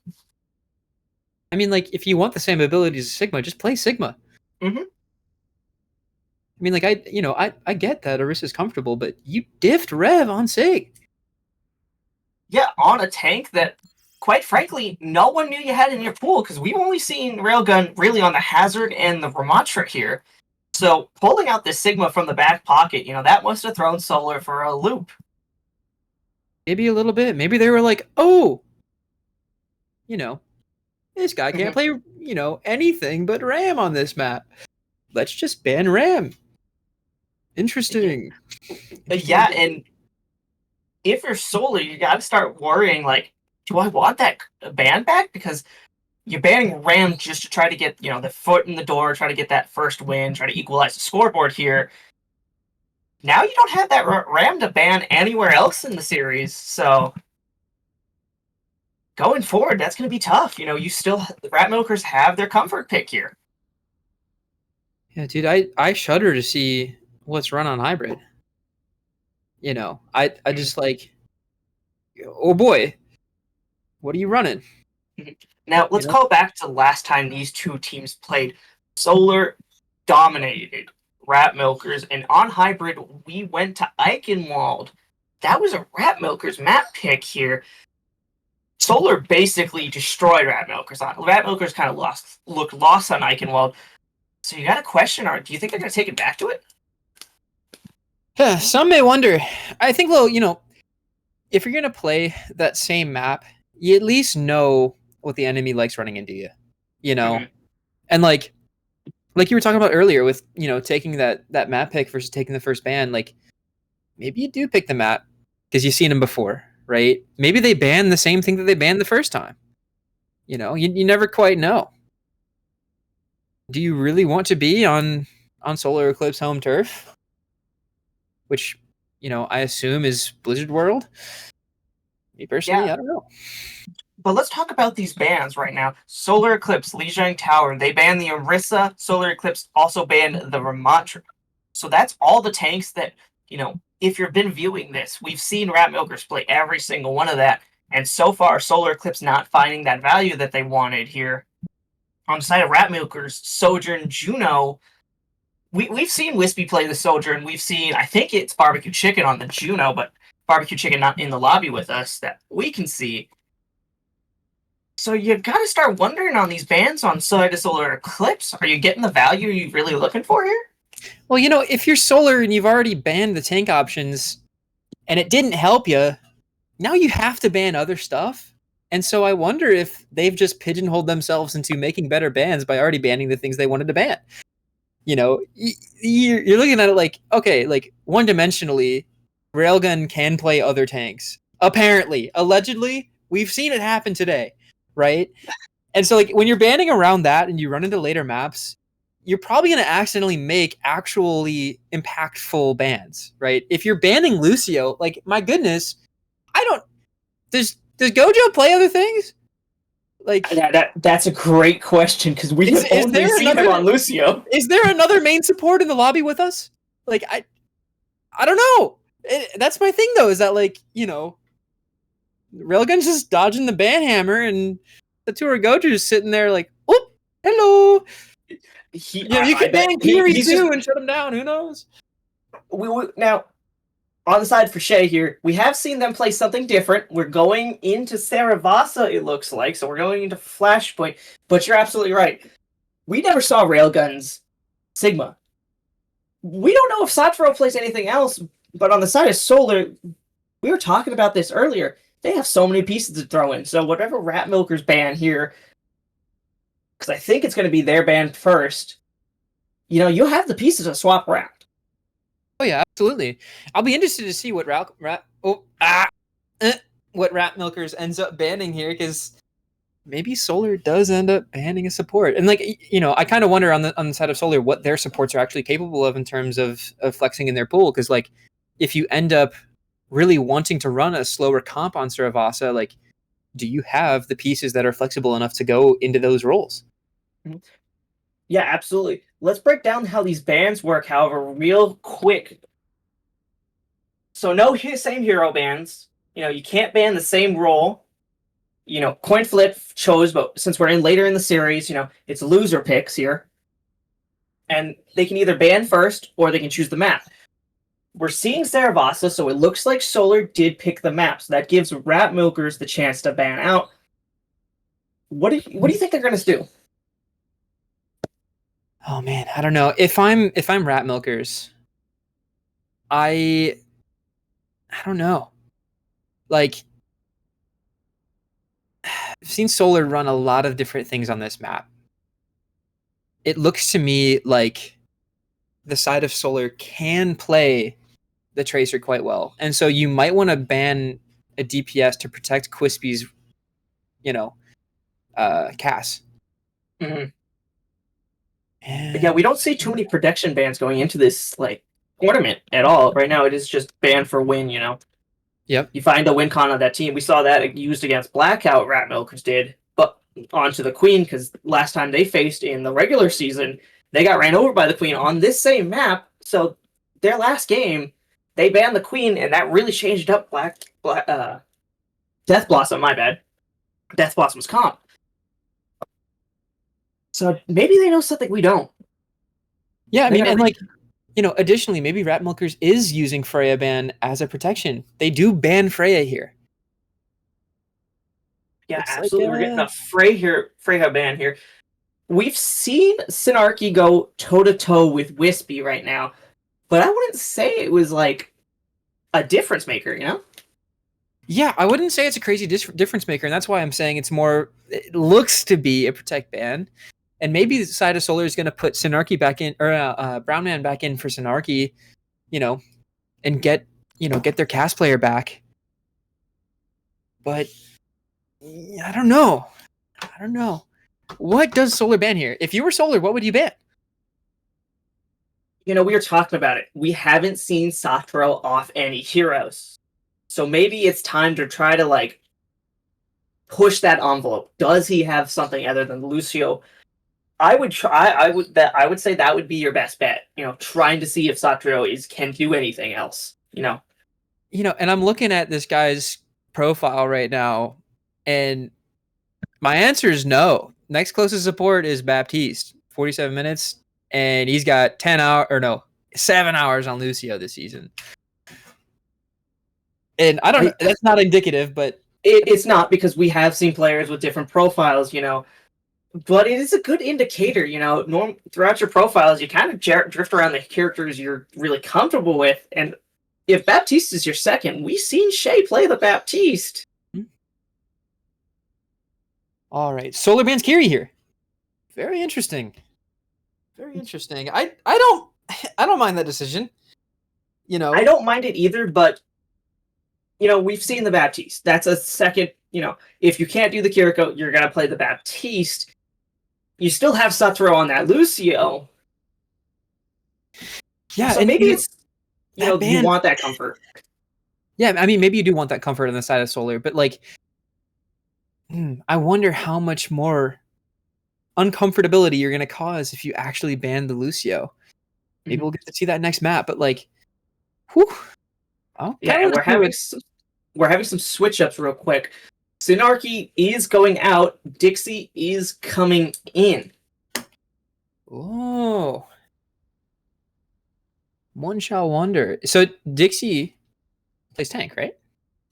I mean, like, if you want the same abilities as Sigma, just play Sigma. Mm-hmm. I mean, like, I get that Orisa's comfortable, but you diffed Rev on Sig. Yeah, on a tank that, quite frankly, no one knew you had in your pool, because we've only seen Railgun really on the Hazard and the Ramatra here. So pulling out this Sigma from the back pocket, that must have thrown Solar for a loop. Maybe a little bit. Maybe they were like, oh, this guy can't play, anything but Ram on this map. Let's just ban Ram. Interesting. Yeah, and if you're Solar, you got to start worrying, like, do I want that ban back? Because you're banning Ram just to try to get, the foot in the door, try to get that first win, try to equalize the scoreboard here. Now you don't have that Ram to ban anywhere else in the series, so going forward, that's going to be tough. You still, the Rat Milkers have their comfort pick here. Yeah, dude, I shudder to see what's run on Hybrid. I just like, oh boy, what are you running? Now, let's call back to last time these two teams played. Solar dominated Rat Milkers, and on Hybrid, we went to Eichenwald. That was a Rat Milkers map pick here. Solar basically destroyed Rat Milkers. Rat Milkers kind of looked lost on Eichenwald. So you got a question, do you think they're going to take it back to it? Some may wonder. I think, well, if you're going to play that same map, you at least know what the enemy likes running into you, Mm-hmm. And like you were talking about earlier with, taking that map pick versus taking the first ban, like maybe you do pick the map because you've seen them before, right? Maybe they ban the same thing that they banned the first time. You never quite know. Do you really want to be on Solar-Eclipse home turf? Which, I assume is Blizzard World. Me personally, yeah. I don't know. But let's talk about these bans right now. Solar-Eclipse, Lijiang Tower, they banned the Orisa. Solar-Eclipse also banned the Ramatra. So that's all the tanks that, if you've been viewing this, we've seen Rat Milkers play every single one of that. And so far, Solar-Eclipse not finding that value that they wanted here. On the side of Rat Milkers, Sojourn, Juno, we've seen Wispy play the Sojourn. We've seen, I think it's Barbecue Chicken on the Juno, but Barbecue Chicken not in the lobby with us that we can see. So you got to start wondering on these bans on side of Solar-Eclipse. Are you getting the value you're really looking for here? Well, if you're Solar and you've already banned the tank options and it didn't help you, now you have to ban other stuff. And so I wonder if they've just pigeonholed themselves into making better bans by already banning the things they wanted to ban. You're looking at it like, okay, like one-dimensionally, Railgun can play other tanks. Apparently, allegedly, we've seen it happen today, right? And so like when you're banning around that and you run into later maps, you're probably going to accidentally make actually impactful bans, right? If you're banning Lucio, like, my goodness, does Gojo play other things? Like, that's a great question, because we have only seen him on Lucio. Is there another main support in the lobby with us? Like, I don't know. That's my thing, though, is that, like, Railgun's just dodging the ban hammer, and the Satoru Gojo's sitting there like, oh, hello. You can ban Kiri too and shut him down. Who knows? Now, on the side for Shay here, we have seen them play something different. We're going into Saravasa, it looks like, so we're going into Flashpoint. But you're absolutely right. We never saw Railgun's Sigma. We don't know if Satoru plays anything else, But on the side of Solar, we were talking about this earlier. They have so many pieces to throw in. So whatever Rat Milker's ban here, because I think it's going to be their ban first, you'll have the pieces to swap around. Oh yeah, absolutely. I'll be interested to see what what Rat Milkers ends up banning here, because maybe Solar does end up banning a support. And like, I kind of wonder on the side of Solar what their supports are actually capable of in terms of flexing in their pool. Because like, if you end up really wanting to run a slower comp on Saravasa, like, do you have the pieces that are flexible enough to go into those roles? Yeah, absolutely. Let's break down how these bans work, however, real quick. So no same hero bans. You can't ban the same role. Coin flip chose, but since we're in later in the series, it's loser picks here. And they can either ban first or they can choose the map. We're seeing Saravasa, so it looks like Solar did pick the map. So that gives Rat Milkers the chance to ban out. What do you think they're going to do? Oh man, I don't know. If I'm Rat Milkers, I don't know. Like, I've seen Solar run a lot of different things on this map. It looks to me like the side of Solar can play the Tracer quite well. And so you might want to ban a DPS to protect Quispy's, Cass. Mm-hmm. Yeah, we don't see too many protection bans going into this tournament at all. Right now, it is just ban for win. Yep. You find a win con on that team. We saw that used against Blackout. Rat Milkers did, but onto the Queen, because last time they faced in the regular season, they got ran over by the Queen on this same map. So their last game, they banned the Queen, and that really changed up Death Blossom. My bad, Death Blossom's comp. So maybe they know something we don't. Yeah, I mean, and additionally, maybe Rat Milkers is using Freya ban as a protection. They do ban Freya here. Yeah, looks absolutely. We're getting a Freya ban here. We've seen Synarchy go toe-to-toe with Wispy right now, but I wouldn't say it was like a difference maker, Yeah, I wouldn't say it's a crazy difference maker, and that's why I'm saying it looks to be a protect ban. And maybe the side of Solar is going to put Synarchy back in, or Brown Man back in for Synarchy, and get their cast player back. But I don't know. What does Solar ban here? If you were Solar, what would you ban? We were talking about it. We haven't seen Satoru off any heroes. So maybe it's time to try to push that envelope. Does he have something other than Lucio? I would say that would be your best bet. Trying to see if Satoru can do anything else. And I'm looking at this guy's profile right now, and my answer is no. Next closest support is Baptiste, 47 minutes, and he's got 7 hours on Lucio this season. And I don't know, that's not indicative, but it's not, because we have seen players with different profiles, but it is a good indicator, throughout your profiles, you kind of drift around the characters you're really comfortable with. And if Baptiste is your second, we've seen Shay play the Baptiste. All right, Solar bans Kiri here. Very interesting. I don't mind that decision. I don't mind it either, but we've seen the Baptiste. That's a second. If you can't do the Kiriko, you're gonna play the Baptiste. You still have Satoru on that Lucio. Yeah, so and maybe it's you want that comfort. Yeah, I mean, maybe you do want that comfort on the side of Solar, but I wonder how much more uncomfortability you're going to cause if you actually ban the Lucio. Maybe we'll get to see that next map, but whew. Yeah, and we're having some switch ups real quick. Synarchy is going out. Dixie is coming in. Oh. One shall wonder. So Dixie plays tank, right?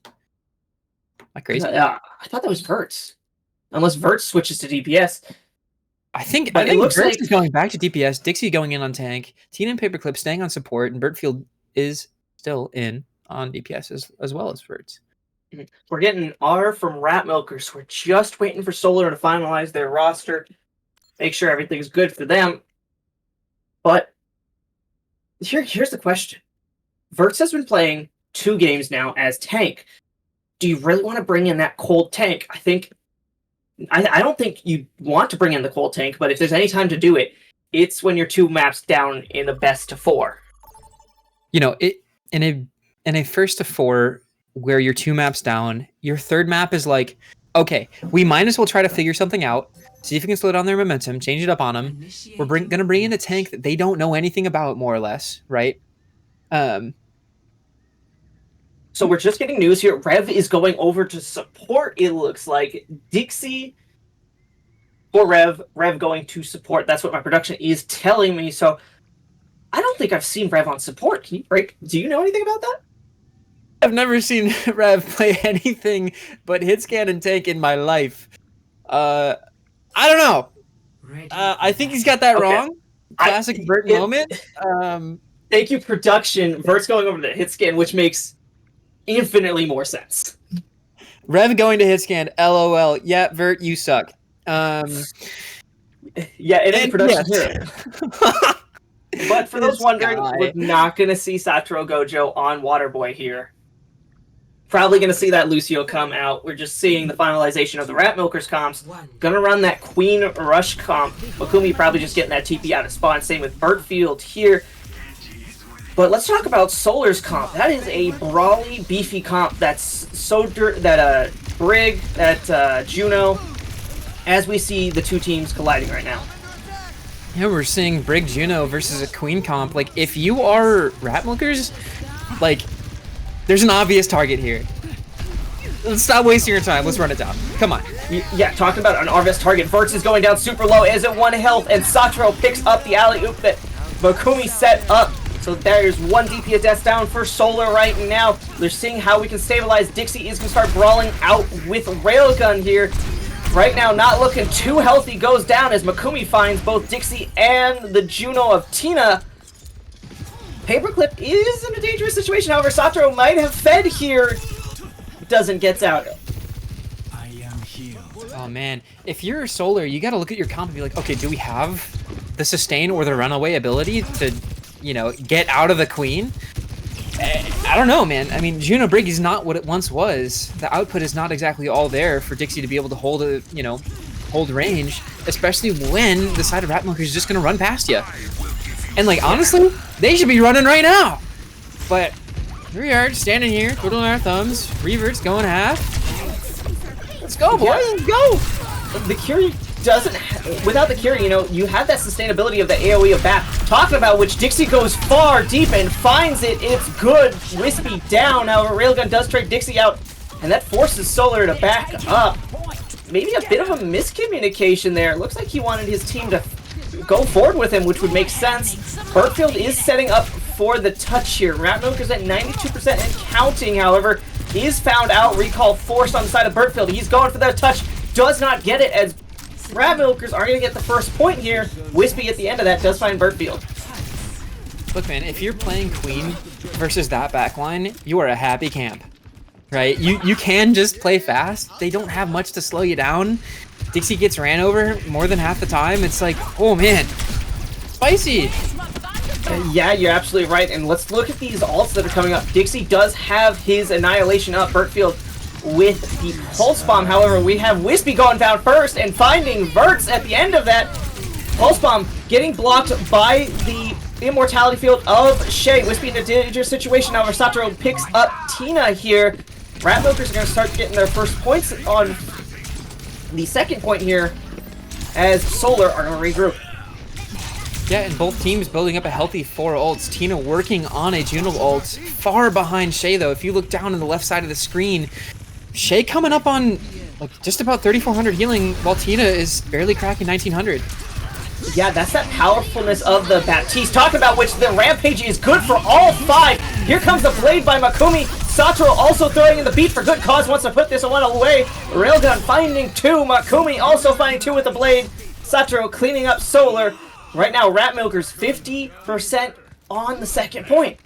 Am I crazy? I thought that was Verts. Unless Verts switches to DPS. I think Verts is going back to DPS, Dixie going in on tank, Tina and Paperclip staying on support, and Bertfield is still in on DPS as well as Verts. We're getting R from Rat Milkers. We're just waiting for Solar to finalize their roster, make sure everything's good for them. But here's the question. Verts has been playing 2 games now as tank. Do you really want to bring in that cold tank? I don't think you want to bring in the cold tank, but if there's any time to do it, it's when you're 2 maps down in the best of 4. You know, in a first of 4 where you're 2 maps down, your 3rd map is like, okay, we might as well try to figure something out, see if we can slow down their momentum, change it up on them. We're going to bring in a tank that they don't know anything about, more or less, right? So we're just getting news here. Rev is going over to support, it looks like. Dixie for Rev. Rev going to support. That's what my production is telling me. So I don't think I've seen Rev on support. Do you know anything about that? I've never seen Rev play anything but hit scan and tank in my life. I don't know. I think he's got that wrong. Classic Vert moment. Thank you, production. Vert's going over to hit scan, which makes infinitely more sense. Rev going to hit scan. LOL. Yeah, Vert, you suck. Yeah, it ain't production here. But for those wondering, we're not going to see Satoru Gojo on Waterboy here. Probably going to see that Lucio come out. We're just seeing the finalization of the Rat Milkers comps. Gonna run that Queen Rush comp. Makumi probably just getting that TP out of spawn. Same with Bertfield here. But let's talk about Solar's comp. That is a brawly, beefy comp. That's Brig, Juno, as we see the 2 teams colliding right now. Yeah, we're seeing Brig Juno versus a Queen comp. Like, if you are Rat Milkers, like, there's an obvious target here. Let's stop wasting your time. Let's run it down. Come on. Yeah, talking about an obvious target. Verts is going down super low, is at 1 health, and Satoru picks up the alley-oop that Makumi set up. So there's 1 DPS death down for Solar right now. They're seeing how we can stabilize. Dixie is going to start brawling out with Railgun here. Right now, not looking too healthy, goes down as Makumi finds both Dixie and the Juno of Tina. Paperclip is in a dangerous situation. However, Satoru might have fed here. Doesn't get out. I am healed. Oh man, if you're Solar, you got to look at your comp and be like, okay, do we have the sustain or the runaway ability to, you know, get out of the Queen? I don't know, man. I mean, Juno Brig is not what it once was. The output is not exactly all there for Dixie to be able to hold a, you know, hold range, especially when the side of Rat Milker is just gonna run past you. And like, honestly, they should be running right now. But here we are, standing here, twiddling our thumbs. Revert's going half. Let's go, boys. Let's go. The Curie doesn't, without the Curie, you know, you have that sustainability of the AoE of Bat. Talking about which, Dixie goes far deep and finds it. It's good. Wispy down. However, Railgun does trade Dixie out, and that forces Solar to back up. Maybe a bit of a miscommunication there. It looks like he wanted his team to go forward with him, which would make sense. Bertfield is setting up for the touch here. Rat Milker's at 92% and counting, however. He is found out. Recall forced on the side of Bertfield. He's going for that touch. Does not get it as Rat Milkers are going to get the first point here. Wispy at the end of that does find Bertfield. Look, man, if you're playing Queen versus that backline, you are a happy camp, right? You can just play fast. They don't have much to slow you down. Dixie gets ran over more than half the time. It's like, oh man, spicy. Yeah, you're absolutely right. And let's look at these ults that are coming up. Dixie does have his Annihilation up. Bertfield with the Pulse Bomb. However, we have Wispy going down first and finding Verts at the end of that. Pulse Bomb getting blocked by the Immortality Field of Shay. Wispy in a dangerous situation. However, Satoru picks up Tina here. Rat Milkers are going to start getting their first points on the second point here as Solar are going to regroup. Yeah, and both teams building up a healthy 4 ults. Tina working on a Juno ult. Far behind Shay, though. If you look down on the left side of the screen, Shay coming up on like just about 3,400 healing, while Tina is barely cracking 1,900. Yeah, that's that powerfulness of the Baptiste. Talking about which the Rampage is good for all 5. Here comes the Blade by Makumi. Satoru also throwing in the beat for good cause. Wants to put this one away. Railgun finding 2. Makumi also finding 2 with the Blade. Satoru cleaning up Solar. Right now, Rat Milkers 50% on the second point.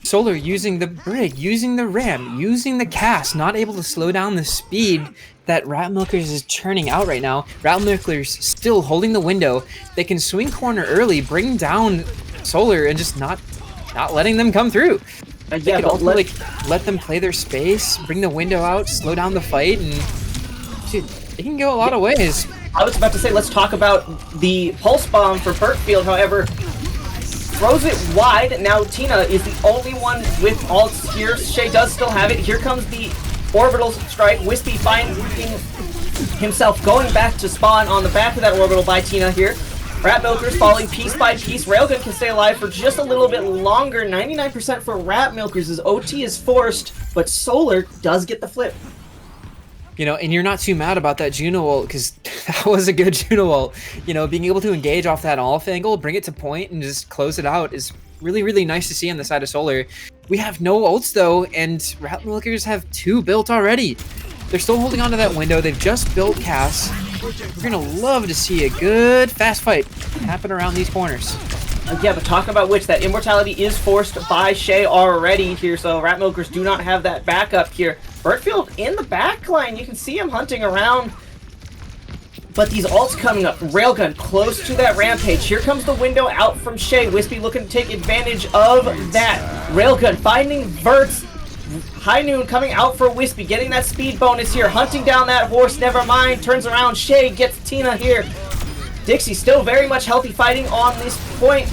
Solar using the Brig, using the Ram, using the cast, not able to slow down the speed that Rat Milkers is churning out right now. Rat Milkers still holding the window. They can swing corner early, bring down Solar, and just not letting them come through. They Yeah, can but also let them play their space, bring the window out, slow down the fight, and dude, it can go a lot of ways. I was about to say, let's talk about the pulse bomb for Burtfield, however, throws it wide. Now Tina is the only one with ults here. Shay does still have it. Here comes the orbital strike. Wispy finding himself going back to spawn on the back of that orbital by Tina here. Rat Milkers falling piece by piece. Railgun can stay alive for just a little bit longer. 99% for Rat Milkers as OT is forced, but Solar does get the flip. You know, and you're not too mad about that Juno ult, because that was a good Juno ult. You know, being able to engage off that off angle, bring it to point, and just close it out is really, really nice to see on the side of Solar. We have no ults, though, and Rat Milkers have 2 built already. They're still holding on to that window. They've just built Cass. We're going to love to see a good, fast fight happen around these corners. Yeah, but talking about which, that immortality is forced by Shay already here, so Rat Milkers do not have that backup here. Burtfield in the back line, you can see him hunting around. But these ults coming up. Railgun close to that rampage. Here comes the window out from Shay. Wispy looking to take advantage of that. Railgun finding Verts. High Noon coming out for Wispy, getting that speed bonus here. Hunting down that horse, never mind. Turns around, Shay gets Tina here. Dixie still very much healthy fighting on this point.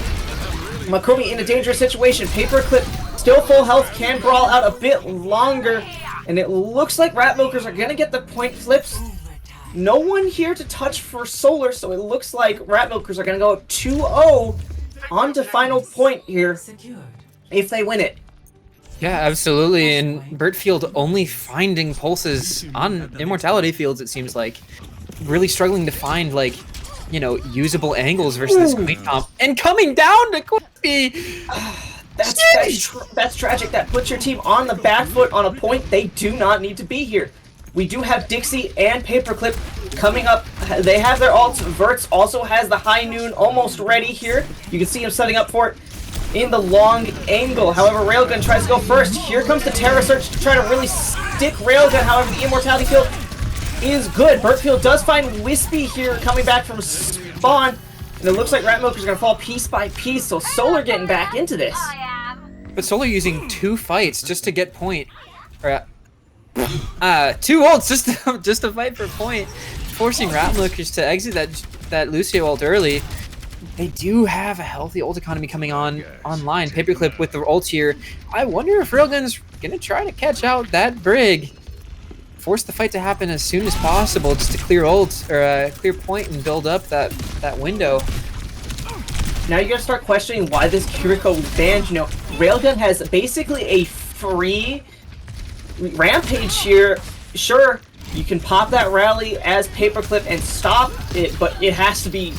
Makumi in a dangerous situation. Paperclip still full health, can brawl out a bit longer. And it looks like Rat Milkers are going to get the point flips. No one here to touch for Solar, so it looks like Rat Milkers are going to go 2-0 on to final point here if they win it. Yeah, absolutely. And Burtfield only finding pulses on immortality fields, it seems like. Really struggling to find, like, you know, usable angles versus this Queen comp. And coming down to Quippy! That's tragic. That puts your team on the back foot on a point they do not need to be here. We do have Dixie and Paperclip coming up. They have their ults. Verts also has the High Noon almost ready here. You can see him setting up for it in the long angle. However, Railgun tries to go first. Here comes the Terra Search to try to really stick Railgun. However, the immortality field is good. Burtfield does find Wispy here coming back from spawn. And it looks like Rat Milkers are going to fall piece by piece. So Solar getting back into this. But Solar using 2 fights just to get point. Or, 2 ults just to fight for point, forcing Rat Milkers to exit that Lucio ult early. They do have a healthy ult economy coming online. Paperclip with the ult here. I wonder if Railgun's gonna try to catch out that Brig, force the fight to happen as soon as possible, just to clear ult or clear point and build up that window. Now you gotta start questioning why this Kiriko was banned. You know, Railgun has basically a free rampage here. Sure, you can pop that rally as Paperclip and stop it, but it has to be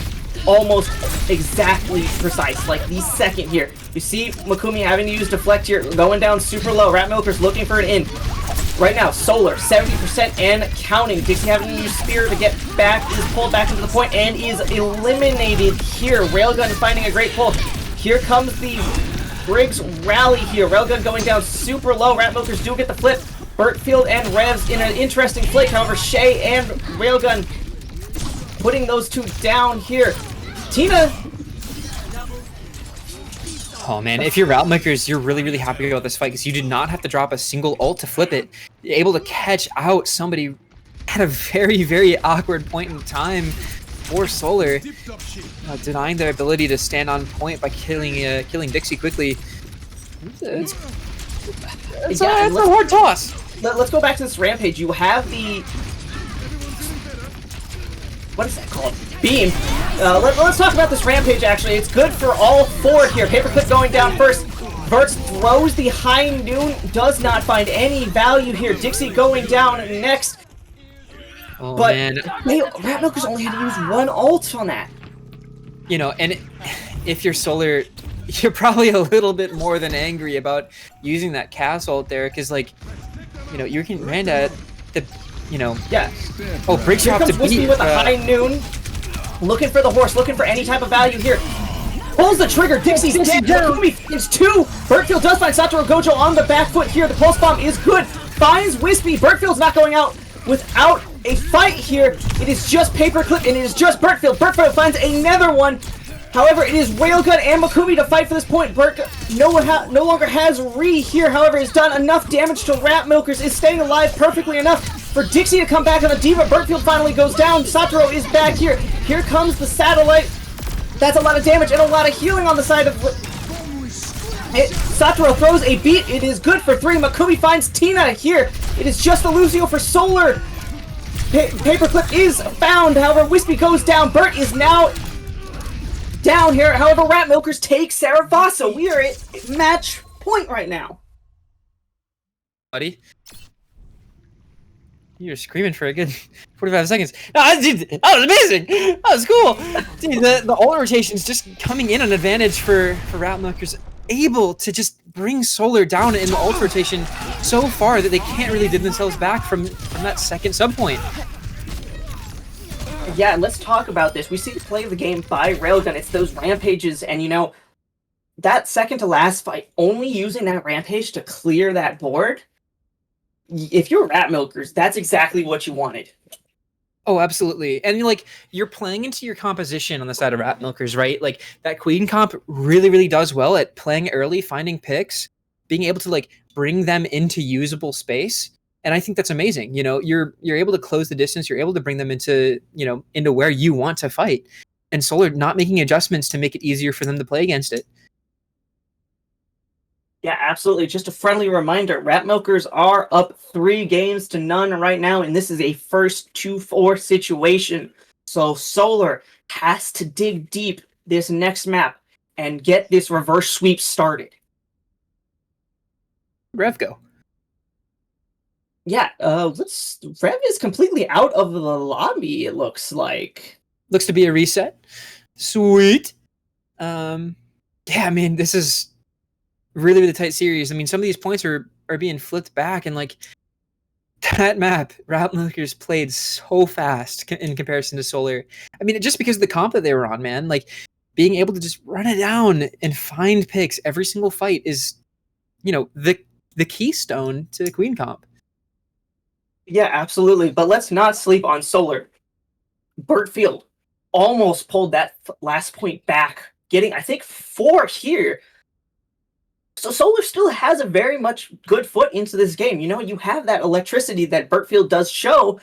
almost exactly precise, like the second here. You see Makumi having to use deflect here, going down super low. Rat Milkers looking for an in. Right now, Solar, 70% and counting. Dixie having to use Spear to get back, is pulled back into the point and is eliminated here. Railgun finding a great pull. Here comes the Briggs rally here. Railgun going down super low. Rat Milkers do get the flip. Burtfield and Revs in an interesting flick. However, Shay and Railgun putting those 2 down here. Tina. Oh man, if you're Rat Milkers, you're really, really happy about this fight because you did not have to drop a single ult to flip it. You're able to catch out somebody at a very, very awkward point in time for Solar, denying their ability to stand on point by killing Dixie quickly. It's a hard toss. Let's go back to this rampage. You have the... what is that called? Beam. Let's talk about this rampage, actually. It's good for all 4 here. Paperclip going down first. Verts throws the High Noon. Does not find any value here. Dixie going down next. Oh, but man. Rat Milkers only had to use 1 ult on that. You know, and if you're Solar, you're probably a little bit more than angry about using that Cass ult there, because, like, you know, you can land at the, you know... Yeah. Oh, Briggs Here drop comes to Wispy beat. with a High Noon. Looking for the horse, looking for any type of value here. pulls the trigger. Dixie's dead. Nakumi finds 2. Bertfield does find Satoru Gojo on the back foot here. The pulse bomb is good. Finds Wispy. Bertfield's not going out without a fight here. It is just Paperclip, and it is just Bertfield. Bertfield finds another one. However, it is Railgun and Makumi to fight for this point. Bert no longer has Re here. However, has done enough damage to Rat Milkers. Is staying alive perfectly enough for Dixie to come back on the Diva. Bertfield finally goes down. Satoru is back here. Here comes the satellite. That's a lot of damage and a lot of healing on the side of... Satoru throws a beat. It is good for 3. Makumi finds Tina here. It is just the Lucio for Solar. Paperclip is found. However, Wispy goes down. Bert is now down here. However, Rat Milkers take Saravaso. We are at match point right now. Buddy. You're screaming for a good 45 seconds. No, dude, that was amazing. That was cool. Dude, the ult rotation's just coming in an advantage for Rat Milkers. Able to just bring Solar down in the ult rotation so far that they can't really dig themselves back from that second sub point. Yeah, and let's talk about this. We see the play of the game by Railgun. It's those rampages, and you know, that second to last fight, only using that rampage to clear that board. If you're Rat Milkers, that's exactly what you wanted. Oh, absolutely. And like, you're playing into your composition on the side of Rat Milkers, right? Like, that Queen comp really, really does well at playing early, finding picks, being able to like bring them into usable space. And I think that's amazing. You know, you're able to close the distance, you're able to bring them into, you know, into where you want to fight. And Solar not making adjustments to make it easier for them to play against it. Yeah, absolutely. Just a friendly reminder, Rat Milkers are up 3-0 right now, and this is a first 2-4 situation. So Solar has to dig deep this next map and get this reverse sweep started. Rev go. Yeah, Rev is completely out of the lobby, it looks like. Looks to be a reset. Sweet. Yeah, I mean, this is really, really tight series. I mean, some of these points are being flipped back, and like that map, Rat Milkers played so fast in comparison to Solar. I mean, just because of the comp that they were on, man, like being able to just run it down and find picks every single fight is, you know, the keystone to the Queen comp. Yeah, absolutely. But let's not sleep on Solar. Bertfield almost pulled that last point back, getting, I think, 4 here. So Solar still has a very much good foot into this game. You know, you have that electricity that Bertfield does show.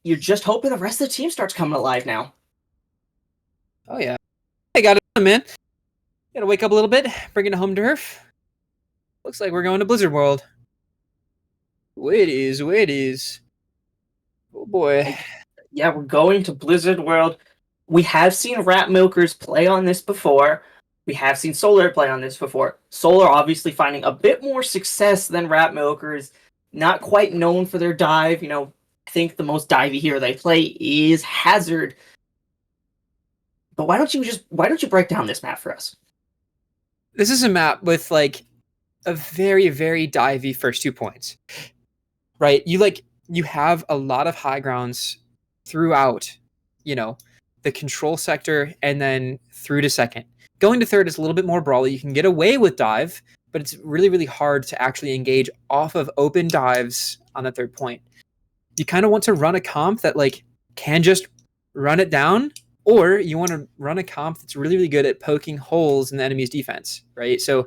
You're just hoping the rest of the team starts coming alive now. Oh, yeah. I got it, man. Gotta wake up a little bit, bring it to home turf. Looks like we're going to Blizzard World. It is. Oh, boy. Yeah, we're going to Blizzard World. We have seen Rat Milkers play on this before. We have seen Solar play on this before. Solar obviously finding a bit more success than Rat Milkers. Not quite known for their dive. You know, I think the most divey hero they play is Hazard. But why don't you break down this map for us? This is a map with like a very, very divey first 2 points. Right? You have a lot of high grounds throughout, you know, the control sector and then through to second. Going to third is a little bit more brawly. You can get away with dive, but it's really, really hard to actually engage off of open dives on the third point. You kind of want to run a comp that like can just run it down, or you want to run a comp that's really, really good at poking holes in the enemy's defense, right? So,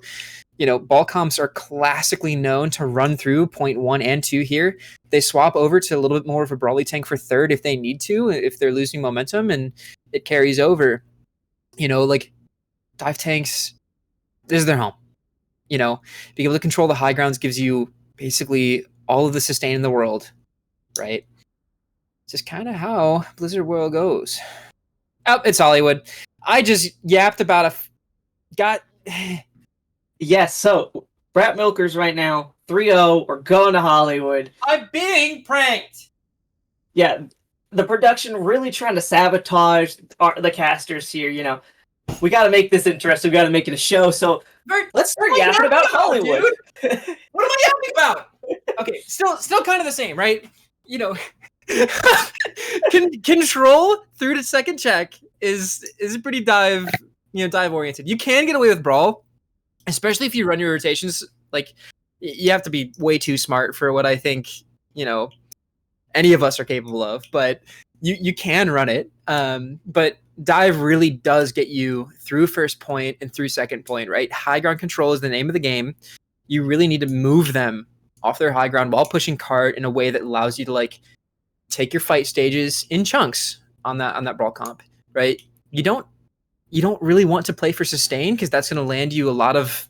you know, ball comps are classically known to run through point 1 and 2 here. They swap over to a little bit more of a brawly tank for third if they need to, if they're losing momentum, and it carries over. You know, like dive tanks, this is their home. You know, being able to control the high grounds gives you basically all of the sustain in the world, right? It's just kind of how Blizzard World goes. Oh, it's Hollywood. I just yapped about Yes, so Rat Milkers right now, 3-0. We're going to Hollywood. I'm being pranked. Yeah, the production really trying to sabotage the casters here, you know. We got to make this interesting. We got to make it a show. So let's start yapping about Hollywood. What am I yapping about? Okay, still kind of the same, right? You know, control through to second check is a pretty dive, dive oriented. You can get away with brawl, especially if you run your rotations. Like, you have to be way too smart for what I think, any of us are capable of, but you can run it. But dive really does get you through first point and through second point, right? High ground control is the name of the game. You really need to move them off their high ground while pushing cart in a way that allows you to like take your fight stages in chunks on that brawl comp, right? You don't really want to play for sustain because that's going to land you a lot of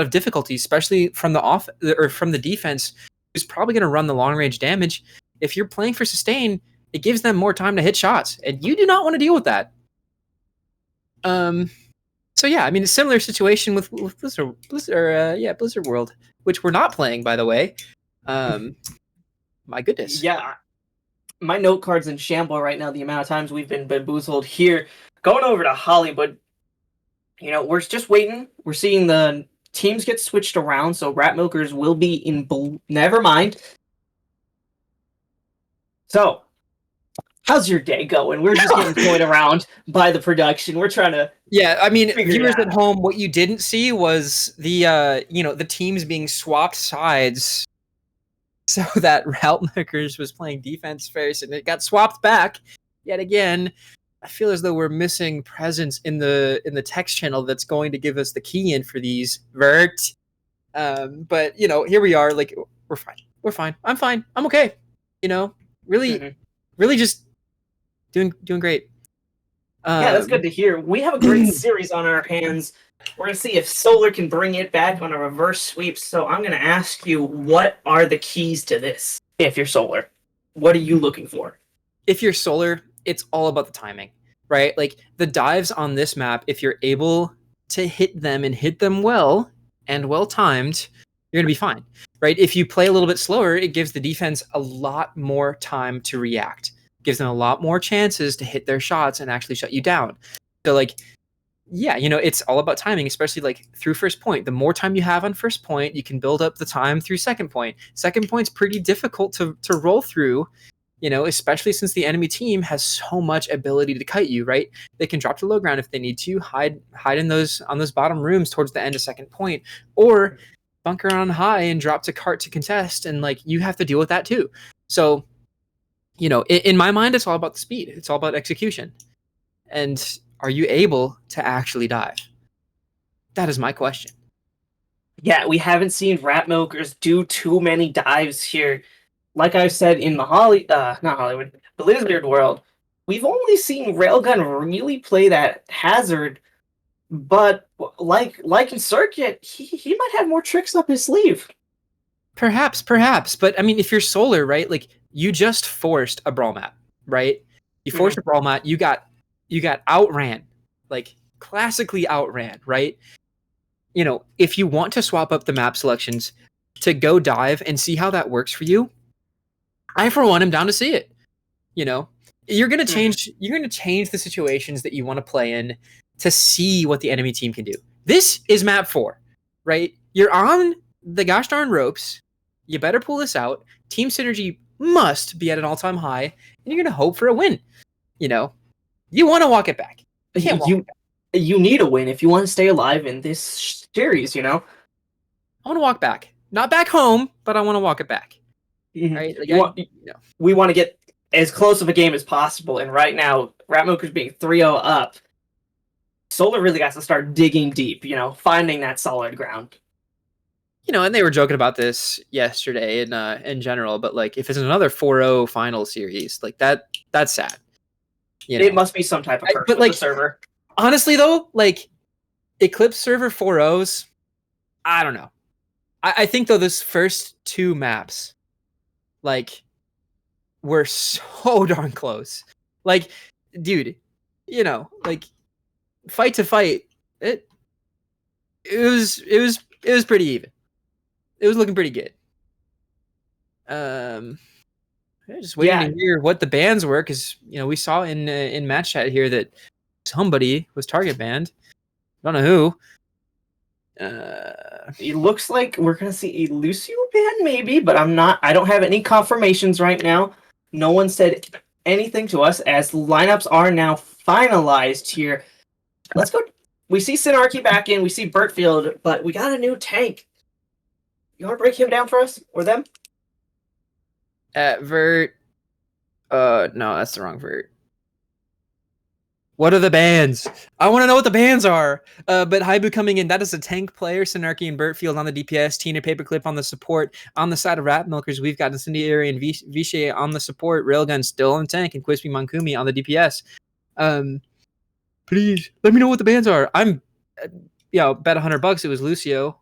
difficulty, especially from the defense, who's probably going to run the long range damage. If you're playing for sustain, it gives them more time to hit shots, and you do not want to deal with that. So yeah, I mean, a similar situation with Blizzard World, which we're not playing, by the way. My goodness. Yeah, my note card's in shamble right now. The amount of times we've been bamboozled here. Going over to Hollywood, we're just waiting. We're seeing the teams get switched around, so Rat Milkers will be in blue. Never mind. So, how's your day going? We're just getting toyed around by the production. We're trying to. Yeah, I mean, viewers at home, what you didn't see was the teams being swapped sides, so that Rat Milkers was playing defense first, and it got swapped back yet again. I feel as though we're missing presence in the text channel that's going to give us the key in for these vert. But here we are. Like, we're fine. We're fine. I'm fine. I'm okay. Really just doing great. Yeah, that's good to hear. We have a great series on our hands. We're gonna see if Solar can bring it back on a reverse sweep. So I'm gonna ask you, what are the keys to this? If you're Solar, what are you looking for? If you're Solar, it's all about the timing, right? Like, the dives on this map, if you're able to hit them and hit them well and well timed, you're going to be fine, right? If you play a little bit slower, it gives the defense a lot more time to react, gives them a lot more chances to hit their shots and actually shut you down. So, like, yeah, it's all about timing, especially like through first point. The more time you have on first point, you can build up the time through second point. Second point's pretty difficult to roll through, especially since the enemy team has so much ability to kite you, right? They can drop to low ground if they need to, hide on those bottom rooms towards the end of second point, or bunker on high and drop to cart to contest, and like, you have to deal with that too. So, in my mind, it's all about the speed. It's all about execution. And are you able to actually dive? That is my question. Yeah, we haven't seen Rat Milkers do too many dives here. Like I said, in the Blizzard World, we've only seen Railgun really play that hazard, but like in Circuit, he might have more tricks up his sleeve. Perhaps, but I mean, if you're Solar, right? Like, you just forced a brawl map, right? You forced a brawl map. You got outran, like classically outran, right? If you want to swap up the map selections to go dive and see how that works for you, I, for one, am down to see it. You're gonna change the situations that you want to play in to see what the enemy team can do. This is map 4, right? You're on the gosh darn ropes. You better pull this out. Team synergy must be at an all-time high, and you're gonna hope for a win. You want to walk it back. You need a win if you want to stay alive in this series. I want to walk back, not back home, but I want to walk it back. Right? Like, we want to get as close of a game as possible, and right now, Rat Milkers being 3-0 up, Solar really got to start digging deep, finding that solid ground. And they were joking about this yesterday in general, but like, if it's another 4-0 final series, like that's sad. It must be some type of curse with the server. Honestly, though, like, Eclipse server 4-0s, I don't know. I think, though, this first 2 maps, like, were so darn close. Like, dude, like, fight to fight, it was pretty even. It was looking pretty good. Just waiting to hear what the bans were, because we saw in match chat here that somebody was target banned. I don't know who. It looks like we're gonna see a Lucio ban, maybe, but I don't have any confirmations right now. No one said anything to us, as lineups are now finalized here. Let's go we see Synarchy back in, we see Burtfield, but we got a new tank. You want to break him down for us? Or them? Vert. No, that's the wrong Vert. What are the bands? I want to know what the bands are. But Haibu coming in, that is a tank player. Synarchy and Burtfield on the DPS. Tina Paperclip on the support. On the side of Rat Milkers, we've got Incendiary and Vishay on the support. Railgun still on the tank, and Quispy Mankumi on the DPS. Please let me know what the bands are. I'm, bet $100 it was Lucio.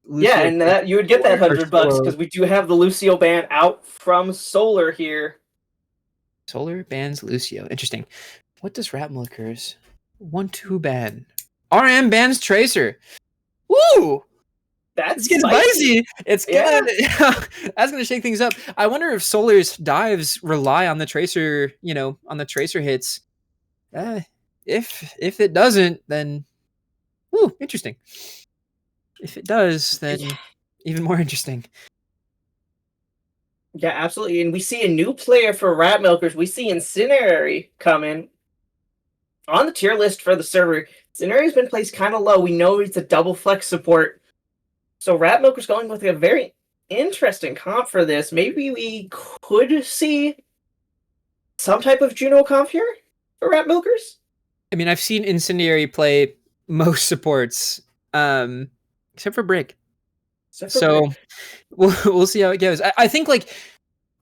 Yeah, and you would get that $100 because we do have the Lucio ban out from Solar here. Solar bans Lucio. Interesting. What does Rat Milkers 1-2 ban? RM bans Tracer. Woo! That's getting spicy. It's gonna that's gonna shake things up. I wonder if Solar's dives rely on the Tracer, on the Tracer hits. If it doesn't, then interesting. If it does, then even more interesting. Yeah, absolutely. And we see a new player for Rat Milkers. We see Incendiary come in on the tier list for the server. Incendiary's been placed kind of low. We know it's a double flex support. So Rat Milkers going with a very interesting comp for this. Maybe we could see some type of Juno comp here for Rat Milkers. I mean, I've seen Incendiary play most supports, except for Brig. We'll see how it goes. I think,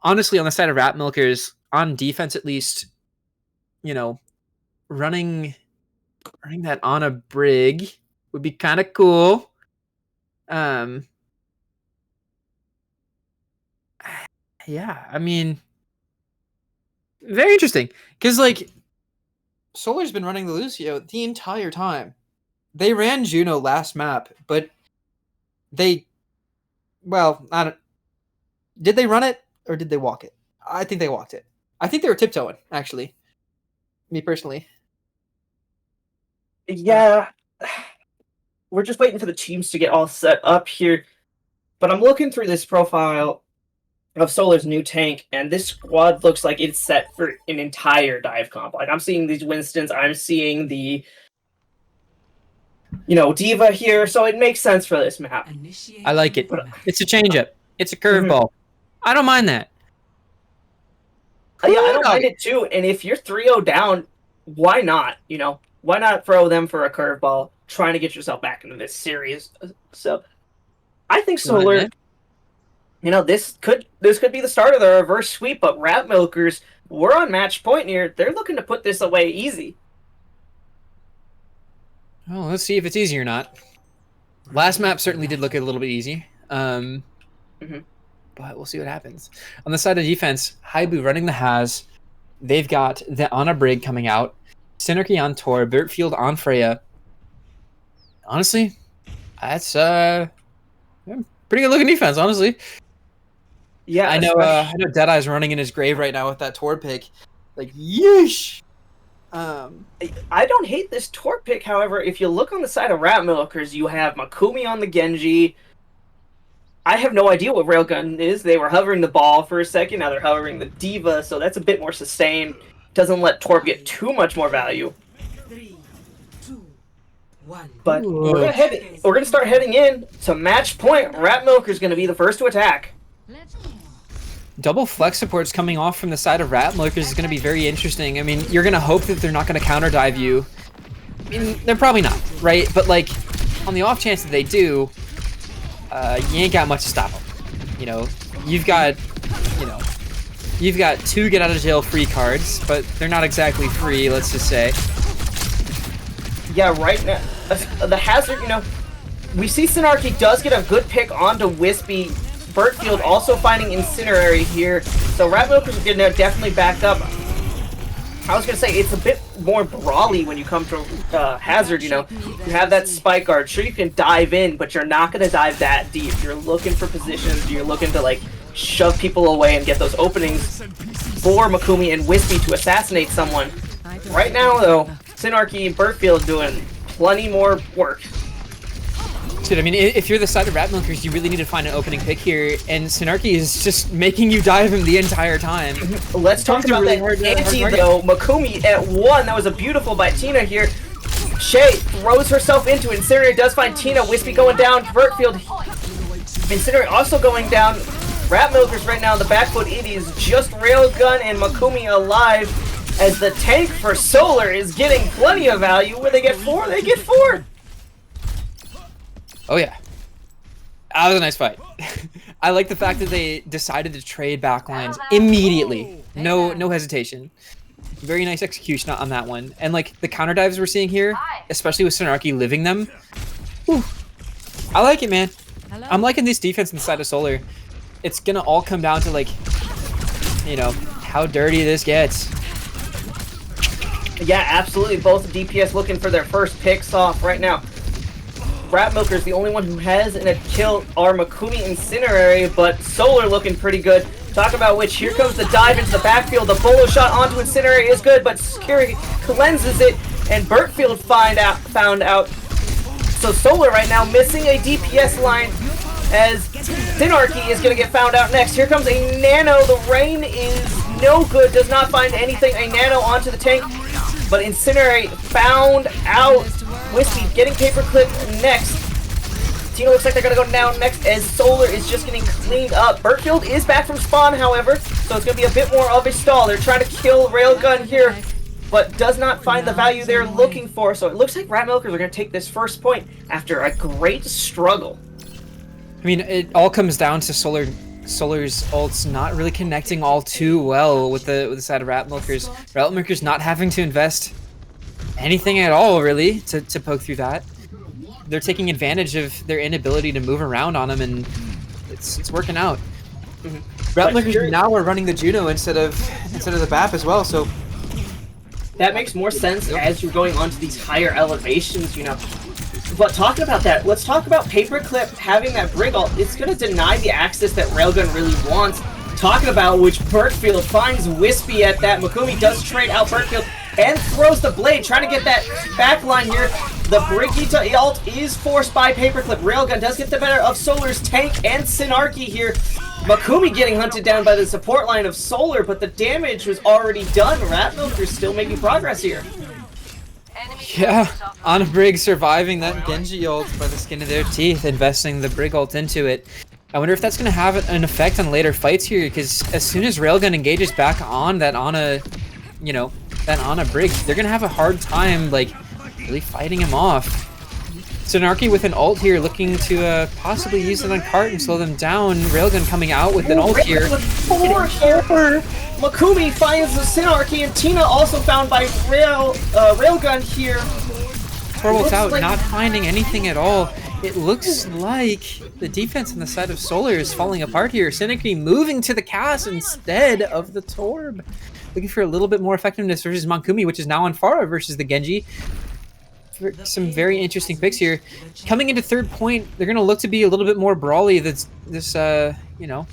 honestly, on the side of Rat Milkers, on defense at least, running that on a Brig would be kind of cool. Yeah, I mean, very interesting. Because, Solar's been running the Lucio the entire time. They ran Juno last map, but did they run it or did they walk it? I think they walked it. I think they were tiptoeing, actually. Me personally. Yeah. We're just waiting for the teams to get all set up here. But I'm looking through this profile of Solar's new tank, and this squad looks like it's set for an entire dive comp. I'm seeing these Winstons, I'm seeing the Diva here, so it makes sense for this map. I like it. It's a changeup. It's a curveball. I don't mind that. Yeah, I don't mind it too. And if you're 3-0 down, why not? Why not throw them for a curveball, trying to get yourself back into this series? So, I think Solar, this could be the start of the reverse sweep. But Rat Milkers, we're on match point here. They're looking to put this away easy. Well, let's see if it's easy or not. Last map certainly did look a little bit easy. But we'll see what happens. On the side of defense, Haibu running the Has. They've got the Ana Brig coming out. Synarchy on Tor. Burtfield on Freya. Honestly, that's pretty good looking defense, honestly. Yeah, I know Deadeye's running in his grave right now with that Tor pick. Yeesh! I don't hate this Tor pick, however, if you look on the side of Rat Milkers, you have Makumi on the Genji. I have no idea what Railgun is. They were hovering the ball for a second, now they're hovering the Diva, so that's a bit more sustained. Doesn't let Torb get too much more value. 3, 2, 1. But we're gonna start heading in to match point. Rat Milker's gonna be the first to attack. Double flex supports coming off from the side of Rat Milkers is going to be very interesting. I mean, you're going to hope that they're not going to counter dive you. I mean, they're probably not, right? But on the off chance that they do, you ain't got much to stop them. You've got 2 get out of jail free cards, but they're not exactly free, let's just say. Yeah, right now, the Hazard, we see Synarchy does get a good pick onto Wispy. Burtfield also finding Incendiary here, so Rat Milkers are gonna definitely back up. I was gonna say it's a bit more brawly when you come to Hazard. You have that spike guard. Sure, you can dive in, but you're not gonna dive that deep. You're looking for positions. You're looking to shove people away and get those openings for Makumi and Wispy to assassinate someone. Right now, though, Synarchy and Burtfield doing plenty more work. Dude, I mean, if you're the side of Rat Milkers, you really need to find an opening pick here, and Synarchy is just making you dive him the entire time. Let's talk about that anti, though. Makumi at 1, that was a beautiful by Tina here. Shay throws herself into it. Incendiary does find Tina. Wispy going down. Bertfield. Incendiary also going down. Rat Milkers right now on the back foot. It is just Railgun and Makumi alive, as the tank for Solar is getting plenty of value. Where they get 4, they get 4. Oh yeah, that was a nice fight. I like the fact that they decided to trade backlines immediately. No hesitation. Very nice execution on that one. And like the counter dives we're seeing here, especially with Sonarchy living them. Whew. I like it, man. I'm liking this defense inside of Solar. It's gonna all come down to like, you know, how dirty this gets. Yeah, absolutely. Both DPS looking for their first picks off right now. Rat Milker's the only one who has a kill are Makumi Incinerary, but Solar looking pretty good. Talk about which, here comes the dive into the backfield. The bolo shot onto Incinerary is good, but Security cleanses it, and Bertfield found out. So Solar right now missing a DPS line, as Sinarchy is going to get found out next. Here comes a Nano. The rain is no good, does not find anything. A Nano onto the tank, but Incinerary found out. Wispy getting paperclip next. Tina looks like they're going to go down next, as Solar is just getting cleaned up. Bertfield is back from spawn, however, so it's going to be a bit more of a stall. They're trying to kill Railgun here, but does not find the value they're looking for. So it looks like Rat Milkers are going to take this first point after a great struggle. I mean, it all comes down to Solar's ults not really connecting all too well with the side of Rat Milkers. Rat Milkers not having to invest anything at all, really, to poke through that. They're taking advantage of their inability to move around on them, and it's working out. Rat Milkers now are running the Juno instead of the BAP as well, so that makes more sense as you're going onto these higher elevations, you know. But talking about that, let's talk about Paperclip having that Brig ult. It's going to deny the access that Railgun really wants. Talking about which Bertfield finds Wispy at that. Makumi does trade out Bertfield and throws the blade, trying to get that back line here. The Brigitte ult is forced by Paperclip. Railgun does get the better of Solar's tank and Sinarchy here. Makumi getting hunted down by the support line of Solar, but the damage was already done. Rat Milker's still making progress here. Yeah, on a Brig surviving that Genji ult by the skin of their teeth, investing the Brig ult into it. I wonder if that's going to have an effect on later fights here, because as soon as Railgun engages back on that Ana, you know, that Ana Brig, they're going to have a hard time, like, really fighting him off. Sonarchy with an ult here, looking to possibly use it on Cart and slow them down. Railgun coming out with an ult here. Makumi finds the Sinarchy, and Tina also found by Railgun here. Torvalt's out, like, not finding anything at all. It looks like the defense on the side of Solar is falling apart here. Sinarchy moving to the cast instead of the Torb. Looking for a little bit more effectiveness versus Makumi, which is now on Pharah versus the Genji. Some very interesting picks here. Coming into third point, they're going to look to be a little bit more brawly. This, you know.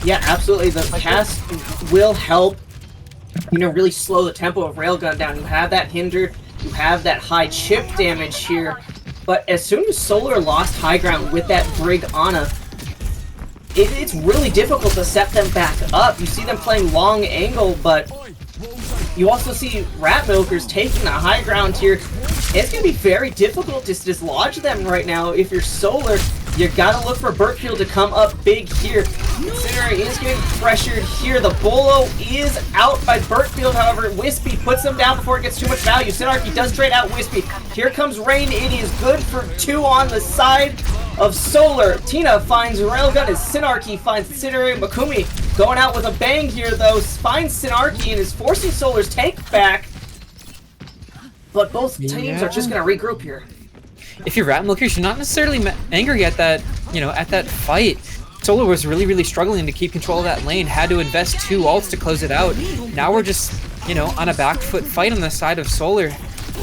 Yeah, absolutely. The cast will help, you know, really slow the tempo of Railgun down. You have that hinder, you have that high chip damage here, but as soon as Solar lost high ground with that Brig Ana, it's really difficult to set them back up. You see them playing long angle, but you also see Rat Milkers taking the high ground here. It's going to be very difficult to dislodge them right now. If you're Solar, you got to look for Bertfield to come up big here. Incinerary is getting pressured here. The Bolo is out by Bertfield, however. Wispy puts them down before it gets too much value. Sinarchy does trade out Wispy. Here comes Rain. It is good for 2 on the side of Solar. Tina finds Railgun as Sinarchy finds Incinerary. Makumi going out with a bang here, though. Finds Sinarchy and is forcing Solar's tank back. But both teams are just going to regroup here. If you're Rat Milkers, you're not necessarily angry at that, you know, at that fight. Solar was really struggling to keep control of that lane, had to invest 2 ults to close it out. Now we're just, you know, on a back foot fight on the side of Solar,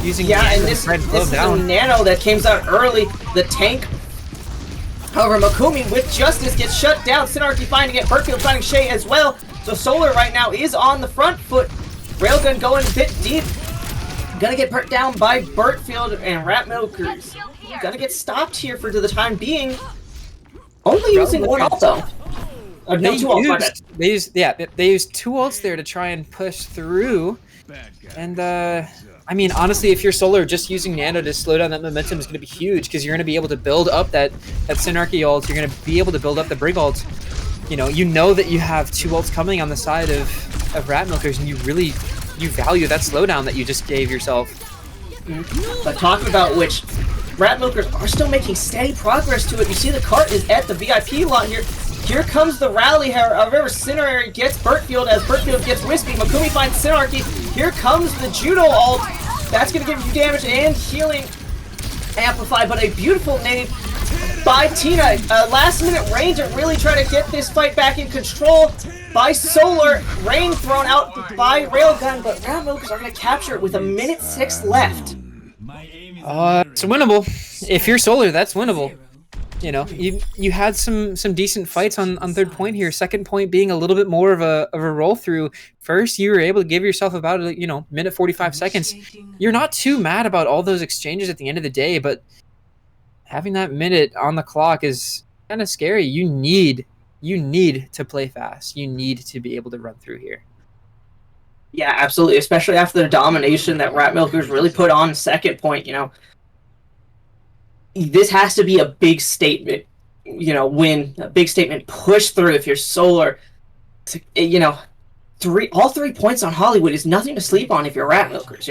using and this is a Nano that came out early. The tank, however, Makumi with Justice gets shut down. Sinarchy finding it, Bertfield finding Shay as well. So Solar right now is on the front foot. Railgun going a bit deep. Gonna get put down by Bertfield, and Rat Milkers gonna get stopped here for the time being. Only using 1 ult though. No, 2 ults, my bad. They used 2 ults there to try and push through, and I mean, honestly, if you're Solar, just using Nano to slow down that momentum is going to be huge because you're going to be able to build up that Synarchy ult. You're going to be able to build up the Brig ult. You know that you have 2 ults coming on the side of Rat Milkers, and you value that slowdown that you just gave yourself. But talking about which, Rat Milkers are still making steady progress to it. You see the cart is at the VIP lot here. Here comes the rally, however, Cinerary gets Burtfield as Burtfield gets Wispy. Makumi finds Synarchy. Here comes the Judo ult. That's going to give you damage and healing amplified, but a beautiful nade by Tina. Last minute range to really try to get this fight back in control by Solar. Rain thrown out by Railgun, but Rat Milkers are going to capture it with 1:06 left. It's winnable. If you're Solar, that's winnable. You know, you had some decent fights on third point here. Second point being a little bit more of a roll through. First, you were able to give yourself about minute 45 seconds. You're not too mad about all those exchanges at the end of the day, but having that minute on the clock is kind of scary. You need to play fast. You need to be able to run through here. Yeah, absolutely. Especially after the domination that Rat Milkers really put on second point. This has to be a big statement, win, a big statement push through if you're Solar. All 3 points on Hollywood is nothing to sleep on if you're Rat Milkers,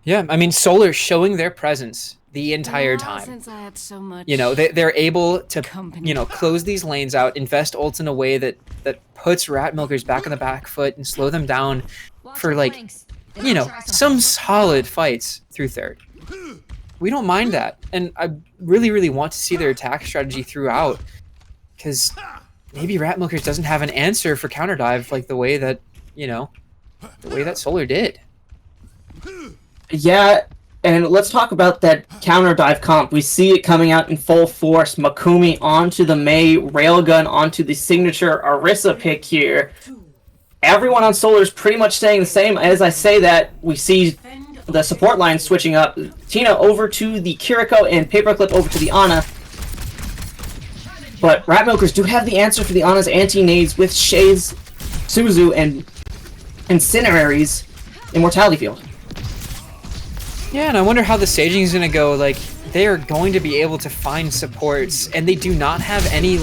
Yeah, I mean, Solar showing their presence the entire time. Since I had so much they're able to, company. close these lanes out, invest ults in a way that puts Rat Milkers back on the back foot and slow them down for, some solid fights through third. We don't mind that, and I really, really want to see their attack strategy throughout, because maybe Rat Milkers doesn't have an answer for counter dive like the way that Solar did. Yeah, and let's talk about that counter dive comp. We see it coming out in full force. Makumi onto the Mei, Railgun onto the signature Orisa pick here. Everyone on Solar is pretty much staying the same. As I say that, we see the support line switching up. Tina over to the Kiriko and Paperclip over to the Ana. But Rat Milkers do have the answer for the Ana's anti-nades with Shay's Suzu and Incinerary's Immortality Field. Yeah, and I wonder how the staging is going to go. They are going to be able to find supports, and they do not have any,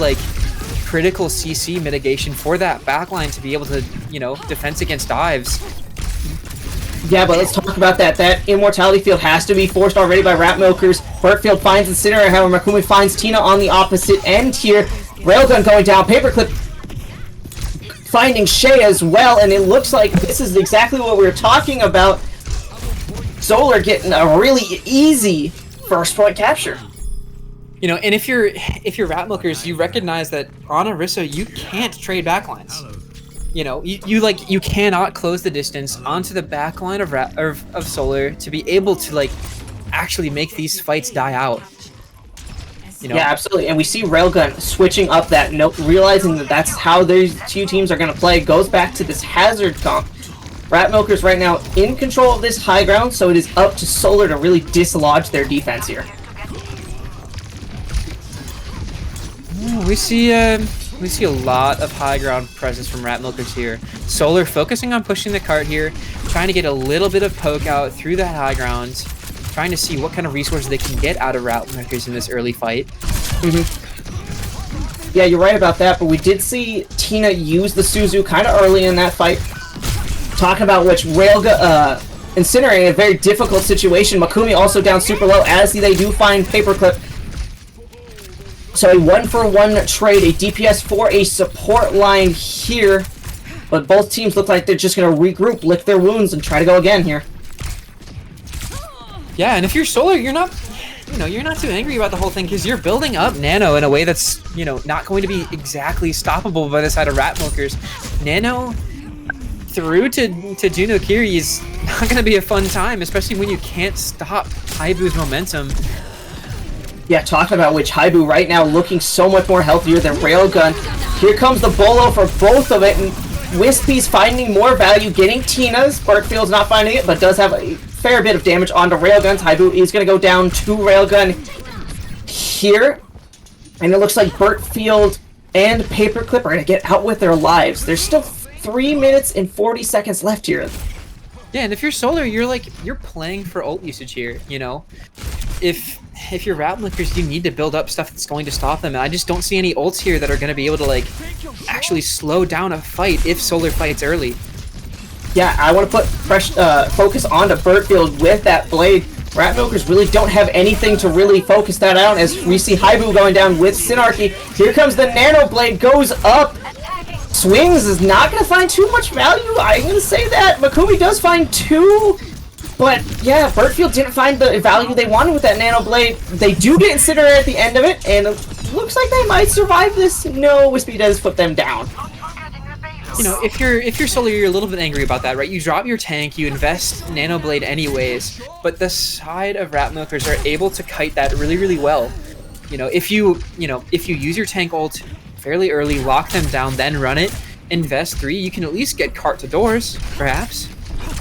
critical CC mitigation for that backline to be able to, defense against dives. Yeah, but let's talk about that. That Immortality Field has to be forced already by Rat Milkers. Burtfield finds Incinerator, however, Makumi finds Tina on the opposite end here. Railgun going down, Paperclip finding Shay as well, and it looks like this is exactly what we were talking about. Solar getting a really easy first point capture. And if you're Rat Milkers, you recognize that on Orisa you can't trade backlines. You cannot close the distance onto the backline of Solar to be able to actually make these fights die out. Yeah, absolutely. And we see Railgun switching up that note, realizing that that's how these two teams are going to play. Goes back to this hazard comp. Rat Milkers right now in control of this high ground, so it is up to Solar to really dislodge their defense here. We see a lot of high ground presence from Rat Milkers here. Solar focusing on pushing the cart here, trying to get a little bit of poke out through that high ground, trying to see what kind of resources they can get out of Rat Milkers in this early fight. Yeah, you're right about that, but we did see Tina use the Suzu kind of early in that fight. Talking about which Incinerating a very difficult situation. Makumi also down super low as they do find Paperclip. So a 1-for-1 trade, a DPS for a support line here. But both teams look like they're just going to regroup, lick their wounds, and try to go again here. Yeah, and if you're Solar, you're not too angry about the whole thing because you're building up Nano in a way that's, not going to be exactly stoppable by the side of Rat Milkers. Nano through to Juno Kiri is not going to be a fun time, especially when you can't stop Haibu's momentum. Yeah, talking about which Haibu right now looking so much more healthier than Railgun. Here comes the bolo for both of it, and Wispy's finding more value, getting Tina's. Burtfield's not finding it, but does have a fair bit of damage onto Railgun's. Haibu is going to go down to Railgun here. And it looks like Burtfield and Paperclip are going to get out with their lives. There's still 3 minutes and 40 seconds left here. Yeah, and if you're Solar, you're playing for ult usage here, you know? If you're Ratlookers, you need to build up stuff that's going to stop them, and I just don't see any ults here that are going to be able to, like, actually slow down a fight if Solar fights early. Yeah, I want to put fresh focus onto Birdfield with that blade. Ratmilkers really don't have anything to really focus that out as we see Haibu going down with Synarchy. Here comes the Nano Blade, goes up. Swings is not going to find too much value. I'm going to say that. Makumi does find 2. But yeah, Birdfield didn't find the value they wanted with that Nano Blade. They do get Incinerate at the end of it, and it looks like they might survive this. No, Wispy does put them down. You know, if you're Solar, you're a little bit angry about that, right? You drop your tank, you invest Nano Blade anyways, but the side of Ratmilkers are able to kite that really, really well. You know, if you use your tank ult fairly early, lock them down, then run it, invest 3, you can at least get cart to doors, perhaps.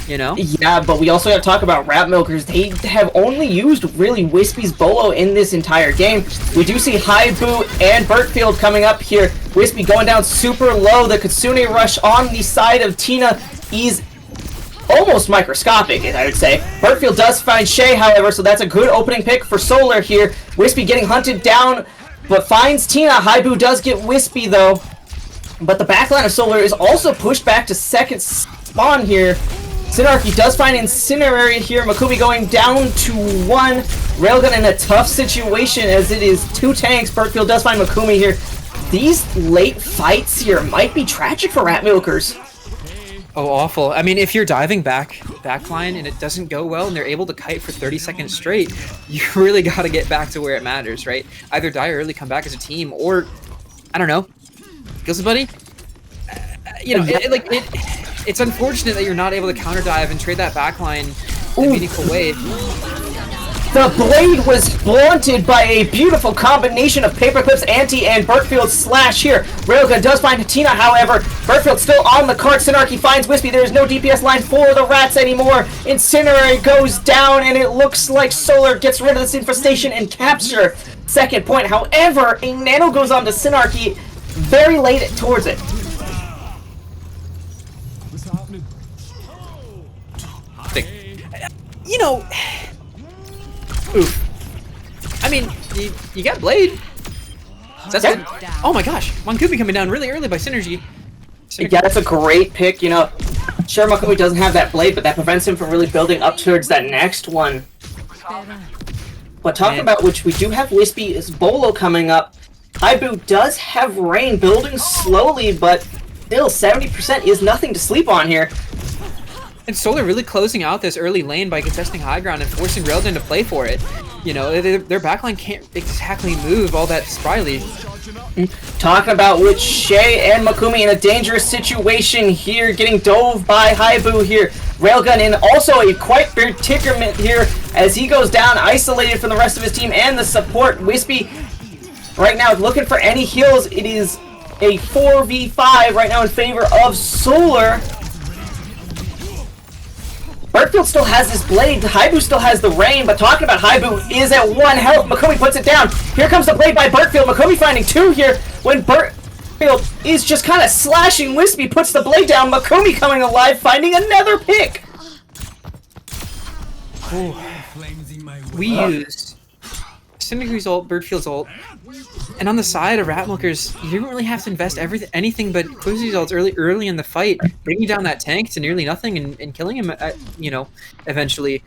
You know? Yeah, but we also have to talk about Ratmilkers. They have only used really Wispy's Bolo in this entire game. We do see Haibu and Birdfield coming up here. Wispy going down super low. The Kitsune Rush on the side of Tina is almost microscopic, I would say. Birdfield does find Shay, however, so that's a good opening pick for Solar here. Wispy getting hunted down, but finds Tina. Haibu does get Wispy, though. But the backline of Solar is also pushed back to second spawn here. Synarchy does find Incinerary here. Makumi going down to 1. Railgun in a tough situation as it is 2 tanks. Birdfield does find Makumi here. These late fights here might be tragic for Ratmilkers. Oh, awful. I mean, if you're diving backline and it doesn't go well and they're able to kite for 30 seconds straight, you really got to get back to where it matters, right? Either die early, come back as a team, or, I don't know, kill somebody? You know, it's unfortunate that you're not able to counter dive and trade that backline in a meaningful way. The blade was blunted by a beautiful combination of Paperclip's anti and Birdfield's slash here. Railgun does find Tina, however. Birdfield still on the cart. Synarchy finds Wispy. There is no DPS line for the Rats anymore. Incinerary goes down, and it looks like Solar gets rid of this infestation and capture second point. However, a nano goes on to Synarchy very late towards it. You know, oof. I mean, you got Blade. That's good. Oh my gosh, Monkumi coming down really early by Synergy. Yeah, that's a great pick, you know. Sure, Monkumi doesn't have that blade, but that prevents him from really building up towards that next one. But talking about which, we do have Wispy's Bolo coming up. Haibu does have Rain building slowly, but still 70% is nothing to sleep on here. And Solar really closing out this early lane by contesting high ground and forcing Railgun to play for it. You know, their backline can't exactly move all that spryly. Talking about which, Shay and Makumi in a dangerous situation here, getting dove by Haibu here. Railgun in also a quite predicament here as he goes down, isolated from the rest of his team and the support. Wispy right now looking for any heals. It is a 4v5 right now in favor of Solar. Birdfield still has his blade, Haibu still has the rain, but talking about Haibu is at 1 health. Makumi puts it down. Here comes the blade by Birdfield. Makumi finding 2 here when Birdfield is just kind of slashing. Wispy puts the blade down. Makumi coming alive, finding another pick. Ooh. We used Synergy's ult, Birdfield's ult, and on the side of Ratmilkers, you didn't really have to invest anything but Quizzy's ults early in the fight, bringing down that tank to nearly nothing and killing him, you know, eventually.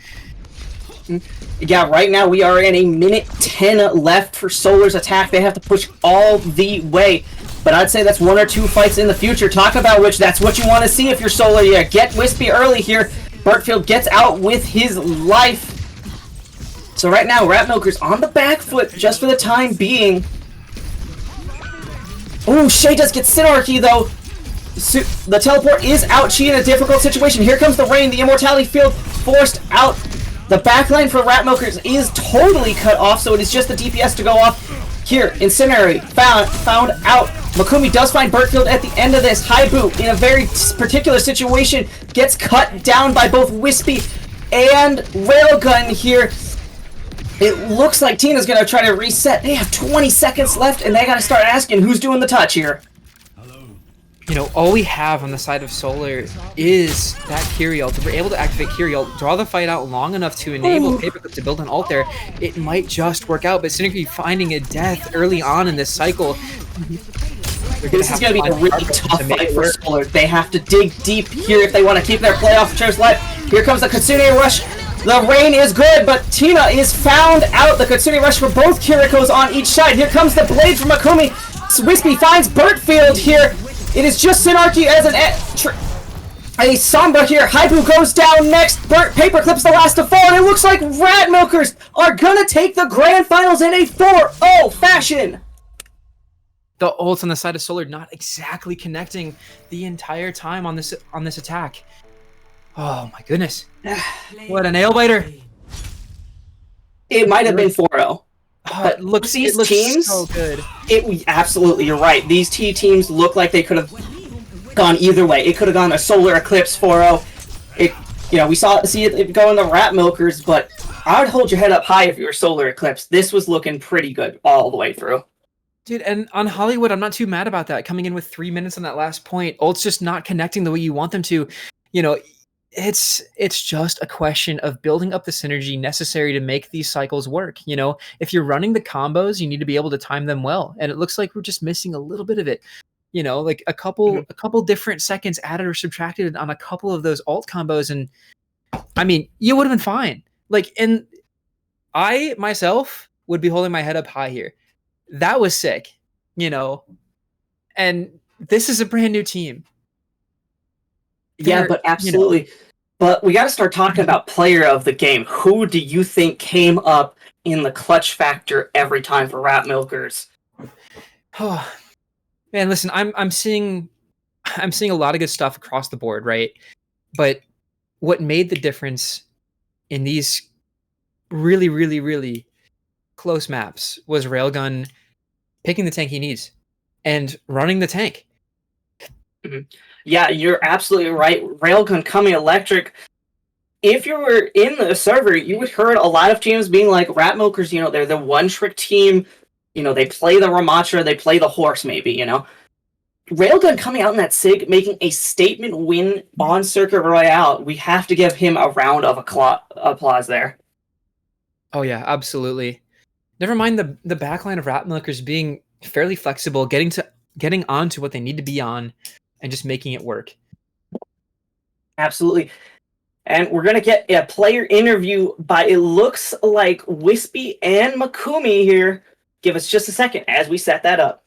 Yeah, right now we are in a minute 10 left for Solar's attack. They have to push all the way. But I'd say that's 1 or 2 fights in the future. Talk about which, that's what you want to see if you're Solar. Yeah, get Wispy early here. Birdfield gets out with his life. So right now, Ratmilker's on the back foot just for the time being. Oh, Shay does get Synarchy, though. The teleport is out. She in a difficult situation. Here comes the rain. The immortality field forced out. The backline for Ratmilkers is totally cut off, so it is just the DPS to go off. Here, Incinerary found out. Makumi does find Birdfield at the end of this. Haibu, in a very particular situation, gets cut down by both Wispy and Railgun here. It looks like Tina's going to try to reset. They have 20 seconds left, and they got to start asking who's doing the touch here. you know, all we have on the side of Solar is that Kyrie ult. If we're able to activate Kyrie ult, draw the fight out long enough to enable Paperclip to build an ult there, it might just work out. But Synergy finding a death early on in this cycle. This is going to be a really tough fight for Solar. They have to dig deep here if they want to keep their playoff chance alive. Here comes the Kitsune Rush. The rain is good, but Tina is found out. The Kitsune Rush for both Kirikos on each side. Here comes the blade from Akumi. Wispy finds Burtfield here. It is just Synarchy as a Sombra here. Haibu goes down next. Paperclip's the last to fall, and it looks like Rat Milkers are gonna take the grand finals in a 4-0 fashion. The ults on the side of Solar not exactly connecting the entire time on this attack. Oh my goodness. What a nail biter. It might have been 4-0. It looks teams, so good. Absolutely, you're right. These teams look like they could have gone either way. It could have gone a Solar-Eclipse 4-0. We see it go in the Rat Milkers, but I would hold your head up high if you were Solar-Eclipse. This was looking pretty good all the way through. Dude, and on Hollywood, I'm not too mad about that. Coming in with 3 minutes on that last point, ult's just not connecting the way you want them to. You know, it's just a question of building up the synergy necessary to make these cycles work. You know, if you're running the combos, you need to be able to time them well. And it looks like we're just missing a little bit of it. You know, like a couple different seconds added or subtracted on a couple of those alt combos, and I mean, you would have been fine. Like, and I myself would be holding my head up high here. That was sick, you know. And this is a brand new team. Yeah, but absolutely. You know, but we got to start talking about player of the game. Who do you think came up in the clutch factor every time for Rat Milkers? Oh, man, listen, I'm seeing a lot of good stuff across the board, right? But what made the difference in these really, really, really close maps was Railgun picking the tank he needs and running the tank. Yeah, you're absolutely right. Railgun coming electric. If you were in the server, you would heard a lot of teams being like, Rat Milkers, you know, they're the one-trick team. You know, they play the Ramatra, they play the horse, maybe, you know. Railgun coming out in that SIG, making a statement win on Circuit Royale. We have to give him a round of applause there. Oh, yeah, absolutely. Never mind the backline of Rat Milkers being fairly flexible, getting onto what they need to be on, and just making it work. Absolutely. And we're going to get a player interview by, it looks like, Wispy and Makumi here. Give us just a second as we set that up.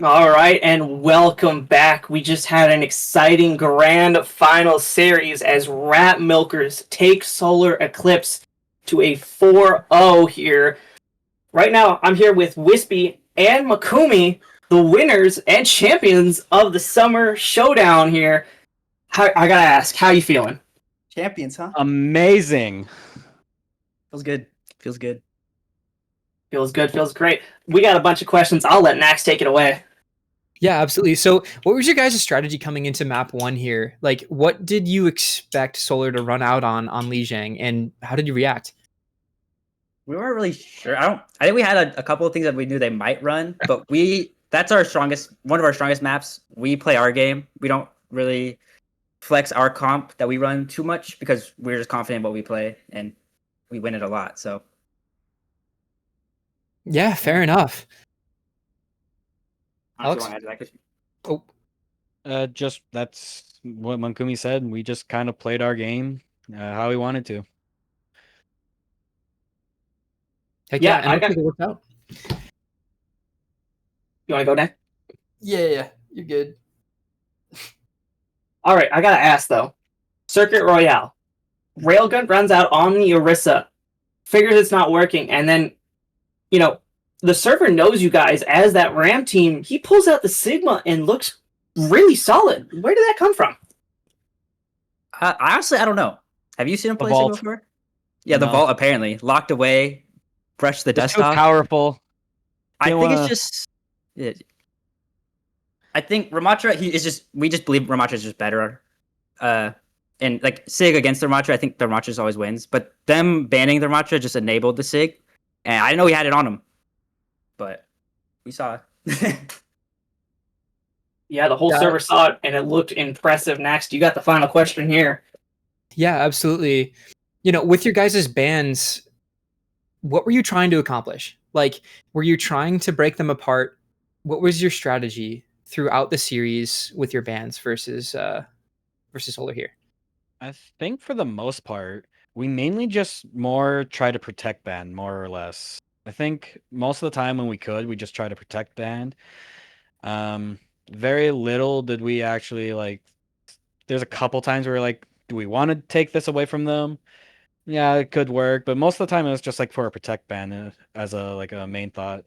All right, and welcome back. We just had an exciting grand final series as Rat Milkers take Solar-Eclipse to a 4-0 here. Right now, I'm here with Wispy and Makumi, the winners and champions of the Summer Showdown here. I gotta ask, how you feeling? Champions, huh? Amazing. Feels good. Feels good. Feels good, feels great. We got a bunch of questions. I'll let Max take it away. Yeah, absolutely. So, what was your guys' strategy coming into map 1 here? Like, what did you expect Solar to run out on Lijiang, and how did you react? We weren't really sure. I think we had a couple of things that we knew they might run, but that's one of our strongest maps. We play our game. We don't really flex our comp that we run too much because we're just confident in what we play and we win it a lot. So Yeah, fair enough. I don't know if Alex? you want to add to that, 'cause- Just that's what Mankumi said. We just kind of played our game how we wanted to. Heck Yeah, yeah, and I looks got- like it worked out. You want to go next? Yeah, you're good. All right, I gotta ask though. Circuit Royale. Railgun runs out on the Orisa, figures it's not working, and then, the server knows you guys as that Ram team. He pulls out the Sigma and looks really solid. Where did that come from? honestly, I don't know. Have you seen him The play Sigma vault. before? Yeah, the No. vault apparently locked away, brushed the It's dust too off. powerful. I Didn't think wanna- it's just. I think Ramatra. We just believe Ramatra is just better. And like Sig against the Ramatra, I think the Ramatra always wins. But them banning the Ramatra just enabled the Sig, and I didn't know we had it on him, but we saw. Yeah, the whole Yeah. server saw it, and it looked impressive. Next, you got the final question here. Yeah, absolutely. With your guys' bans, what were you trying to accomplish? Like, were you trying to break them apart? What was your strategy throughout the series with your bans versus Solar here? I think for the most part, we mainly just more try to protect band, more or less. I think most of the time when we could, we just try to protect band. Very little did we actually like. There's a couple times where we're like, do we want to take this away from them? Yeah, it could work, but most of the time it was just like for a protect band as a main thought.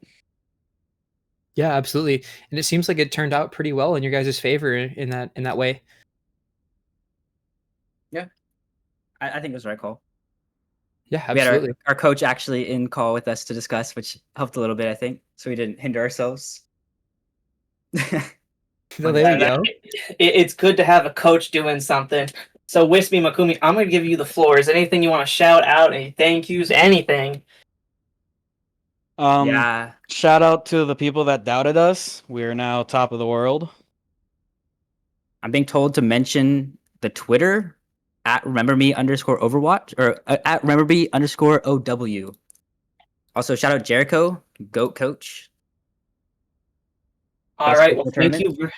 Yeah, absolutely. And it seems like it turned out pretty well in your guys' favor in that way. I think it was the right call. Yeah, We had absolutely. our coach actually in call with us to discuss, which helped a little bit, I think, so we didn't hinder ourselves. So there you go. It's good to have a coach doing something. So, Wispy Makumi, I'm going to give you the floor. Is there anything you want to shout out? Any thank yous? Anything? Yeah, Shout out to the people that doubted us. We are now top of the world. I'm being told to mention the Twitter at rememberme_Overwatch or at rememberme_OW. Also, shout out Jericho, GOAT coach. All Best right. pick Well, of the thank you.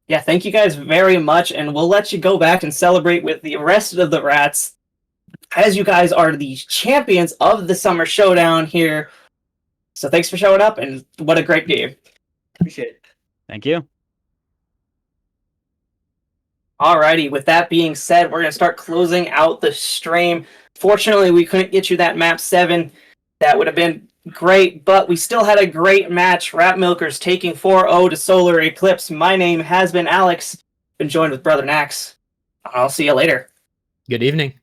Yeah, thank you guys very much, and we'll let you go back and celebrate with the rest of the Rats, as you guys are the champions of the Summer Showdown here. So thanks for showing up, and what a great game. Appreciate it. Thank you. Alrighty, with that being said, we're going to start closing out the stream. Fortunately, we couldn't get you that map 7. That would have been great, but we still had a great match. Rat Milkers taking 4-0 to Solar-Eclipse. My name has been Alex. Been joined with Brother Nax. I'll see you later. Good evening.